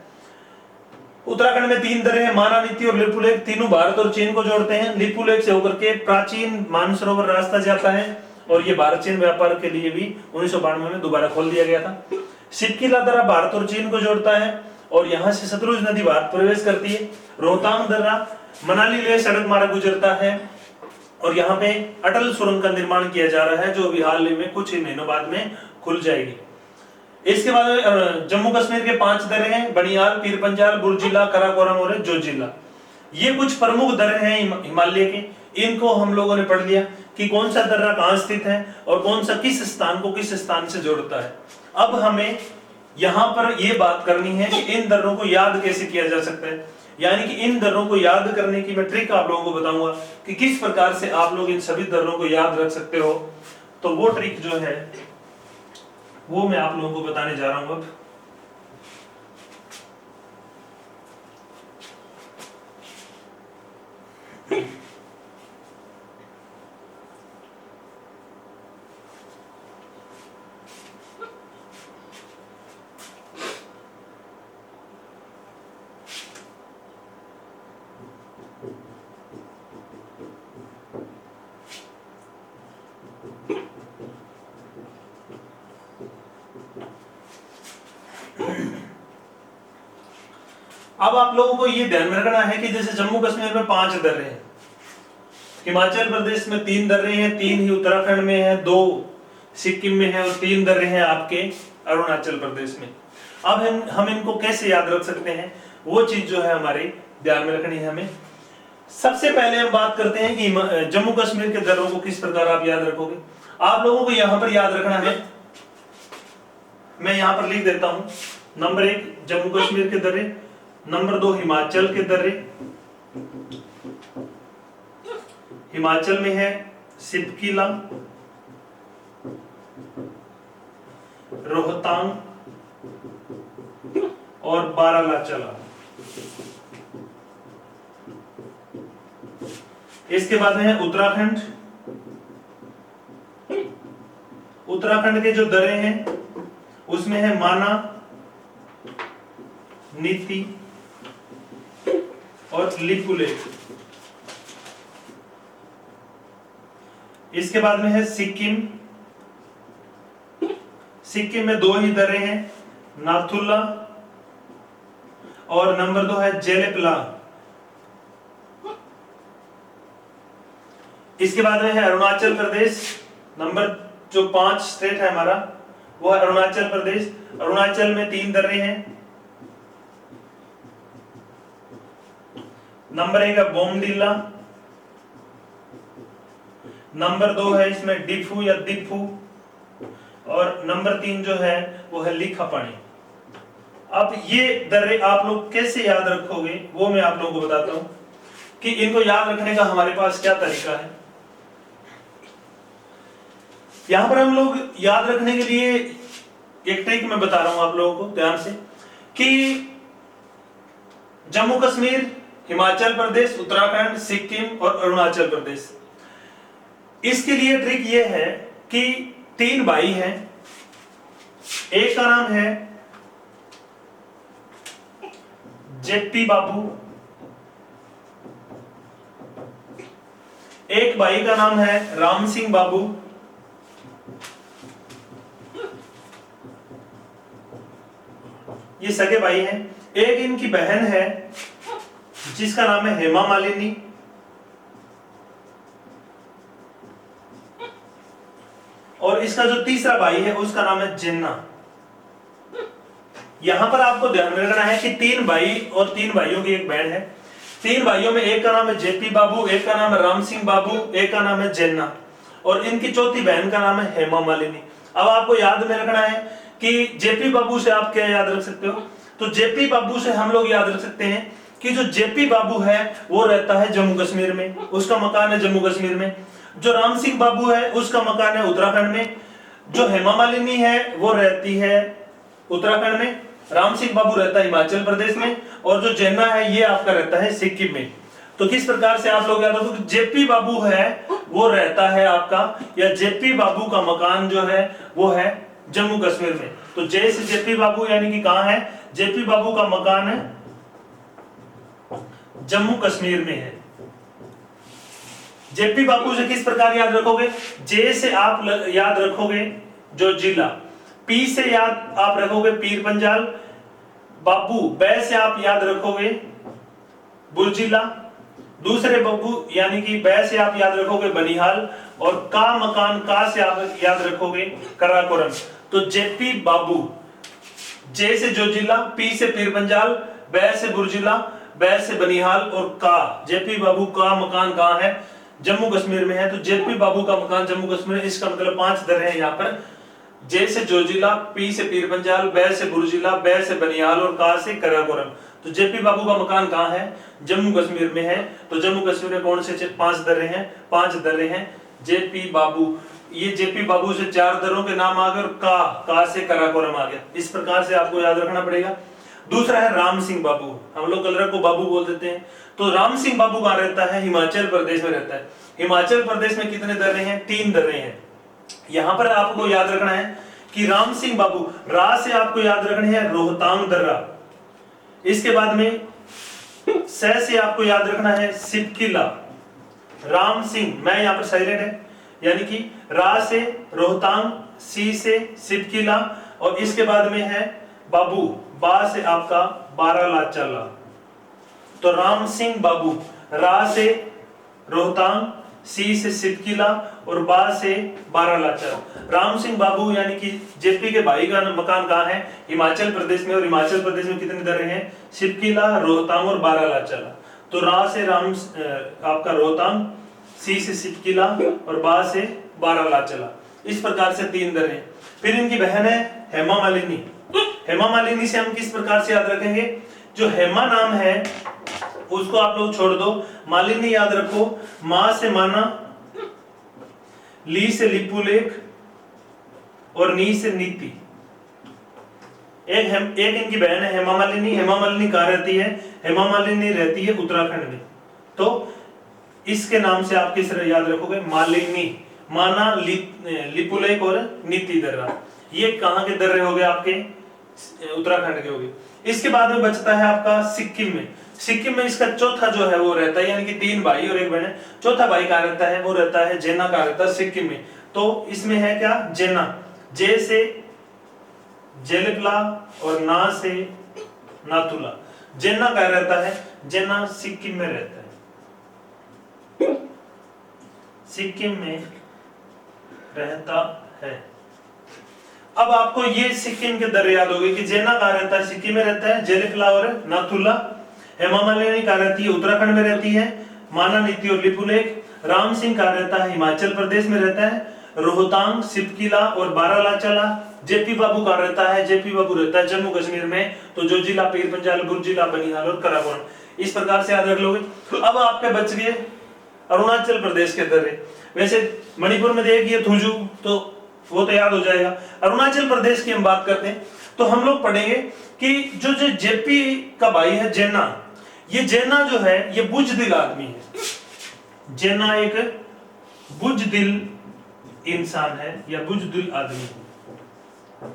उत्तराखंड में 3 दर्रे हैं, महारानीति और लिपुलेख, तीनों भारत और चीन को जोड़ते हैं। लिपुलेख से होकर के प्राचीन मानसरोवर रास्ता जाता है, और ये भारत चीन व्यापार के लिए भी 1992 में दोबारा खोल दिया गया था। सिपकीला दर्रा भारत और चीन को जोड़ता है, और यहाँ से सतलुज नदी भारत प्रवेश करती है। रोहतांग दर्रा मनाली लेह सड़क मार्ग गुजरता है, और यहाँ पे अटल सुरंग का निर्माण किया जा रहा है, जो अभी हाल में कुछ ही महीनों बाद में खुल जाएगी। इसके बाद जम्मू कश्मीर के 5 दर्रे हैं, बनियाल, पीर पंजाल, बुर्जिला, कराकोरम और जोजिला। ये कुछ प्रमुख दर्रे हैं हिमालय के। इनको हम लोगों ने पढ़ लिया कि कौन सा दर्रा कहाँ स्थित है और कौन सा किस स्थान को किस स्थान से जोड़ता है। अब हमें यहाँ पर ये बात करनी है कि इन दर्रों को याद कैसे किया जा सकता है, यानी कि इन दर्रों को याद करने की मैं ट्रिक आप लोगों को बताऊंगा कि किस प्रकार से आप लोग इन सभी दर्रों को याद रख सकते हो। तो वो ट्रिक जो है वो मैं आप लोगों को बताने जा रहा हूं अब। अब आप लोगों को ये ध्यान में रखना है कि जैसे जम्मू कश्मीर में 5 दर्रे हैं, हिमाचल प्रदेश में 3 दर्रे हैं, 3 ही उत्तराखंड में है, 2 सिक्किम में है और 3 दर्रे हैं आपके अरुणाचल प्रदेश में। अब हम इनको कैसे याद रख सकते हैं, वो चीज जो है हमारे ध्यान में रखनी है हमें। सबसे पहले हम बात करते हैं कि जम्मू कश्मीर के दर्रों को किस प्रकार आप याद रखोगे। आप लोगों को यहां पर याद रखना है, मैं यहां पर लिख देता हूं। नंबर 1 जम्मू कश्मीर के दर्रे, नंबर 2 हिमाचल के दर्रे। हिमाचल में है सिपकीला, रोहतांग और बारालाचला। इसके बाद में है उत्तराखंड। उत्तराखंड के जो दर्रे हैं उसमें है माना, नीति और लिपुलेख। इसके बाद में है सिक्किम। सिक्किम में 2 ही दर्रे हैं, नाथुला और नंबर 2 है जेलेपला। इसके बाद में है अरुणाचल प्रदेश। नंबर जो 5 स्टेट है हमारा वो है अरुणाचल प्रदेश। अरुणाचल में 3 दर्रे हैं, नंबर 1 है बोमडिला, नंबर 2 है इसमें डिफू या दिफू, और नंबर 3 जो है वो है लिखा पानी। अब ये दर्रे आप लोग कैसे याद रखोगे वो मैं आप लोगों को बताता हूं कि इनको याद रखने का हमारे पास क्या तरीका है। यहां पर हम लोग याद रखने के लिए एक ट्रिक मैं बता रहा हूं आप लोगों को ध्यान से कि जम्मू कश्मीर, हिमाचल प्रदेश, उत्तराखंड, सिक्किम और अरुणाचल प्रदेश, इसके लिए ट्रिक ये है कि 3 भाई हैं। एक का नाम है जेपी बाबू, एक भाई का नाम है राम सिंह बाबू, ये सगे भाई हैं। एक इनकी बहन है जिसका नाम है हेमा मालिनी, और इसका जो तीसरा भाई है उसका नाम है जिन्ना। यहां पर आपको ध्यान में रखना है कि 3 भाई और 3 भाइयों की एक बहन है। 3 भाइयों में एक का नाम है जेपी बाबू, एक का नाम है राम सिंह बाबू, एक का नाम है जिन्ना, और इनकी चौथी बहन का नाम है हेमा मालिनी। अब आपको याद में रखना है कि जेपी बाबू से आप क्या याद रख सकते हो, तो जेपी बाबू से हम लोग याद रख सकते हैं कि जो जेपी बाबू है वो रहता है जम्मू कश्मीर में, उसका मकान है जम्मू कश्मीर में। जो राम सिंह बाबू है उसका मकान है उत्तराखंड में। जो हेमा मालिनी है वो रहती है उत्तराखंड में, राम सिंह बाबू रहता है हिमाचल प्रदेश में, और जो जेना है ये आपका रहता है सिक्किम में। तो किस प्रकार से आप लोग याद रखो, जेपी बाबू है वो रहता है आपका, या जेपी बाबू का मकान जो है वो है जम्मू कश्मीर में। तो जे से जेपी बाबू यानी कि कहां है, जेपी बाबू का मकान है जम्मू कश्मीर में है। जेपी बाबू से किस प्रकार याद रखोगे, जे से आप याद रखोगे जो जिला, पी से याद आप रखोगे पीर पंजाल, बाबू बै से आप याद रखोगे बुर्जिला, दूसरे बाबू यानी कि बै से आप याद रखोगे बनिहाल, और का मकान का से आप याद रखोगे कराकोरम। तो जेपी बाबू, जे से जो जिला, पी से पीर पंजाल, बै से बुर्जिला, बै से बनिहाल, और का जेपी बाबू का मकान कहां है, जम्मू कश्मीर में है। तो जेपी बाबू का मकान जम्मू कश्मीर, इसका मतलब 5 दर है यहाँ पर, जे से जोजिला, पी से पीर पंजाल, बै से बुर्जिला, बै से बनिहाल, और का से कराकोरम। तो जेपी बाबू का मकान कहां है, जम्मू कश्मीर में है। तो जम्मू कश्मीर में कौन से 5 दर्रे हैं, 5 दर्रे हैं। जेपी बाबू, ये जेपी बाबू से 4 दरों के नाम आ गए, और का से कराकोरम आ गया। इस प्रकार से आपको याद रखना पड़ेगा। दूसरा है राम सिंह बाबू, हम लोग कलरक को बाबू बोल देते हैं। तो राम सिंह बाबू कहां रहता है, हिमाचल प्रदेश में रहता है। हिमाचल प्रदेश में कितने दर्रे हैं, 3 दर्रे हैं। यहां पर आपको याद रखना है कि राम सिंह बाबू, रा से आपको याद रखने हैं रोहतांग दर्रा, इसके बाद में सह से आपको याद रखना है सिपकिला। राम सिंह, मैं यहां पर साइलेंट है, यानी कि रा से रोहतांग, सी से सिपकिला, और इसके बाद में है बाबू, बा से आपका बारालाचाला। तो राम सिंह बाबू, रा से रोहतांग, सी से सिपकिला, और बा से बारालाचाला। राम सिंह बाबू यानी कि जेपी के भाई का मकान कहां है, हिमाचल प्रदेश में, और हिमाचल प्रदेश में कितने दर्रे हैं, सिपकिला, रोहतांग और बारालाचाला। तो रा से राम आपका रोहतांग, सी से सिपकिला, और बा से बारालाचाला। इस प्रकार से 3 दर्रे। फिर इनकी बहन है हेमा मालिनी। हेमा मालिनी से हम किस प्रकार से याद रखेंगे, जो हेमा नाम है उसको आप लोग छोड़ दो, मालिनी याद रखो। मां से माना, ली से लिपुलेख, और नी से नीति। एक इनकी बहन है हेमा मालिनी। हेमा मालिनी कहां रहती है, हेमा मालिनी रहती है उत्तराखंड में। तो इसके नाम से आप किस याद रखोगे, मालिनी, माना, लिपुलेख और नीति दर्रा। ये कहां के दर्रे हो गए, आपके उत्तराखंड के हो गए। इसके बाद में बचता है आपका सिक्किम में। सिक्किम में इसका चौथा जो है वो रहता है, यानी कि 3 भाई और 1 बहन है। चौथा भाई कहां रहता है, वो रहता है जेना कहां रहता है, सिक्किम में। तो इसमें है क्या, जेना, जे से जेलिपला, और ना से नाथुला। जेना कहां रहता है, जेना सिक्किम में रहता है, सिक्किम में रहता है। अब आपको ये सिक्किम के दर्रे याद होंगे कि जेना कहां रहता है, सिक्किम में रहता है, जेलिपला और नाथुला। हेमा मालिनी कहां रहती है, उत्तराखंड में रहती है, माना, नीति और लिपुलेख। राम सिंह कहां रहता है, हिमाचल प्रदेश में रहता है, रोहतांग, सिपकिला और बारालाचाला। जेपी बाबू कहां रहता है, जेपी बाबू रहता है जम्मू कश्मीर में। तो जो जिला, पीर पंजाल, बुर्जिला, बनिहाल और कराकोरम। इस प्रकार से याद रख लोगे। अब आपके बच गए अरुणाचल प्रदेश के दर्रे। वैसे मणिपुर में देखिए थुजू, तो वो तो याद हो जाएगा। अरुणाचल प्रदेश की हम बात करते हैं तो हम लोग पढ़ेंगे कि जो जेपी का भाई है जेना, ये जेना जो है ये बुजदिल आदमी है। जेना एक बुजदिल इंसान है या बुजदिल आदमी है।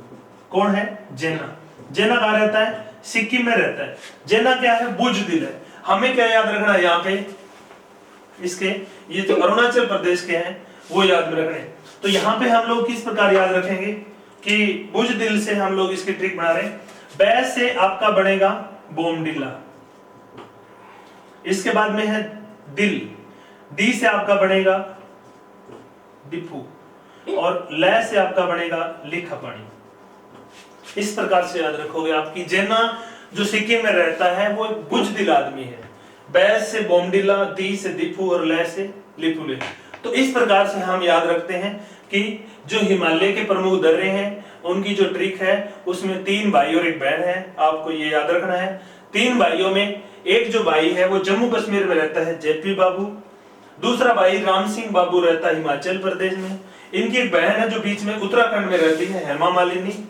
कौन है, जेना। जेना कहां रहता है, सिक्किम में रहता है। जेना क्या है, बुजदिल है। हमें क्या याद रखना है यहाँ पे, इसके ये जो अरुणाचल प्रदेश के हैं वो याद में रखने। तो यहाँ पे हम लोग किस प्रकार याद रखेंगे कि बुजदिल से हम लोग इसकी ट्रिक बना रहे हैं। बै से आपका बनेगा बोमडिला, इसके बाद में है दिल, डी से आपका बनेगा डिपू, और लै से आपका बनेगा लिखा पानी। इस प्रकार से याद रखोगे आपकी। जेना जो सिक्किम में रहता है वो बुजदिल आदमी है। बै से बोमडिला, दी से दीपू और लै से लिपुले। तो इस प्रकार से हम याद रखते हैं कि जो हिमालय के प्रमुख दर्रे हैं उनकी जो ट्रिक है उसमें 3 भाई और 1 बहन है। आपको ये याद रखना है। 3 भाइयों में एक जो भाई है वो जम्मू कश्मीर में रहता है, जेपी बाबू। दूसरा भाई राम सिंह बाबू रहता है हिमाचल प्रदेश में। इनकी एक बहन है जो बीच में उत्तराखंड में रहती है, हेमा मालिनी।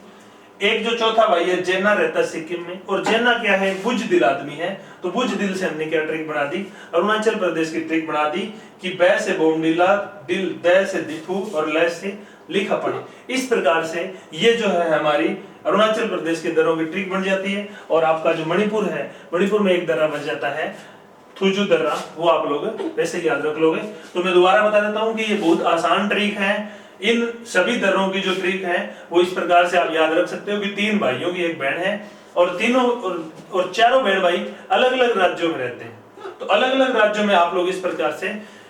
एक जो चौथा भाई है जेना रहता है सिक्किम में। और जेना क्या है, बुजदिल आदमी है। तो बुजदिल से हमने क्या ट्रिक बना दी, अरुणाचल प्रदेश की ट्रिक बना दी कि बै से बोमडीला, दिल दै से दिफू और लै से लिखा पड़े। इस प्रकार से ये जो है हमारी अरुणाचल प्रदेश के दर्रों की ट्रिक बन जाती है। और आपका जो मणिपुर है, मणिपुर में एक दर्रा बन जाता है थुजू दर्रा, वो आप लोग वैसे याद रख लोगे। तो मैं दोबारा बता देता हूँ कि ये बहुत आसान ट्रिक है। इन सभी दर्रों की जो ट्रिक है वो इस प्रकार से आप याद रख सकते हो कि 3 भाइयों की एक बहन है और तीनों और चारों बहन भाई अलग अलग राज्यों में रहते हैं। तो अलग अलग राज्यों में आप लोग इस प्रकार से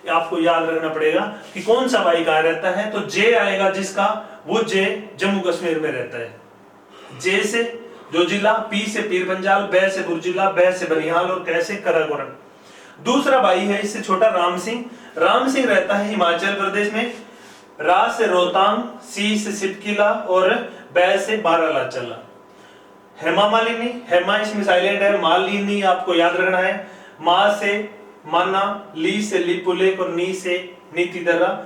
आपको याद रखना पड़ेगा कि कौन सा भाई कहाँ रहता है। तो जे आएगा जिसका, वो जे जम्मू कश्मीर में रहता है। जे से जो जिला, पी से पीर पंजाल, बै से बुर्जिला, बै से बनिहाल और कै से कराकोरम। दूसरा भाई है इससे छोटा राम सिंह। राम सिंह रहता है हिमाचल प्रदेश में। रा से रोहतांग, सी से सिपकिला और बै से बारालाचला। हेमा मालिनी, हेमा इसमें साइलेंट है, मालिनी आपको याद रखना है। मा से माना, ली से लिपुलेक और नी से नीति दर्रा।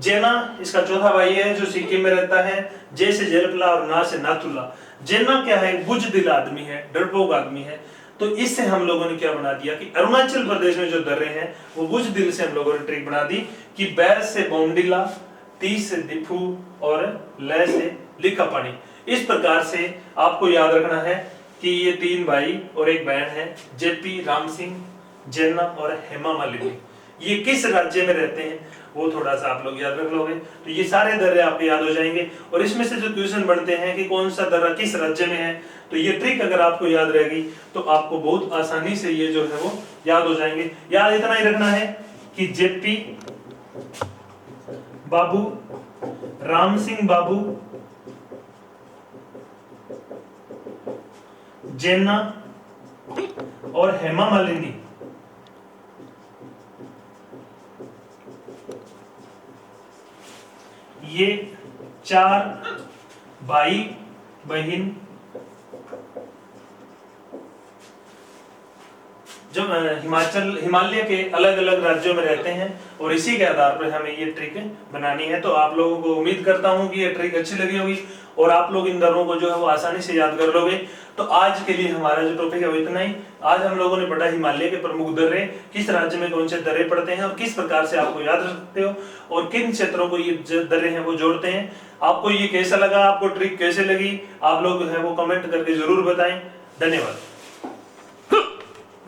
जेना इसका चौथा भाई है जो सिक्किम में रहता है। जे से जेरपला और ना से नाथुला। जेना क्या है, बुजदिल आदमी है, डरपोक आदमी है। तो इससे हम लोगों ने क्या बना दिया कि अरुणाचल प्रदेश में जो दर्रे हैं वो बुजदिल से हम लोगों ने ट्रिक बना दी कि बै से बोमडीला, ती से दिफू और लै से लिखा पानी। इस प्रकार से आपको याद रखना है कि ये 3 भाई और एक बहन है, जेपी, राम सिंह, जेना और हेमा मालिनी। ये किस राज्य में रहते हैं वो थोड़ा सा आप लोग याद रख लोगे तो ये सारे दर्रे आपको याद हो जाएंगे। और इसमें से जो क्वेश्चन बनते हैं कि कौन सा दर्रा किस राज्य में है, तो ये ट्रिक अगर आपको याद रहेगी तो आपको बहुत आसानी से ये जो है वो याद हो जाएंगे। याद इतना ही रखना है कि जेपी बाबू, राम सिंह बाबू, जेना और हेमा मालिनी ये 4 भाई बहन जो हिमालय के अलग अलग राज्यों में रहते हैं। और इसी के आधार पर हमें ये ट्रिक बनानी है। तो आप लोगों को उम्मीद करता हूं कि ये ट्रिक अच्छी लगी होगी और आप लोग इन दर्रों को जो है वो आसानी से याद कर लोगे। तो आज के लिए हमारा जो टॉपिक है वो इतना ही। आज हम लोगों ने पढ़ा हिमालय के प्रमुख दर्रे, किस राज्य में कौन से दर्रे पड़ते हैं और किस प्रकार से आपको याद रख सकते हो और किन क्षेत्रों को ये दर्रे हैं वो जोड़ते हैं। आपको ये कैसा लगा, आपको ट्रिक कैसे लगी, आप लोग है वो कमेंट करके जरूर बताएं। धन्यवाद।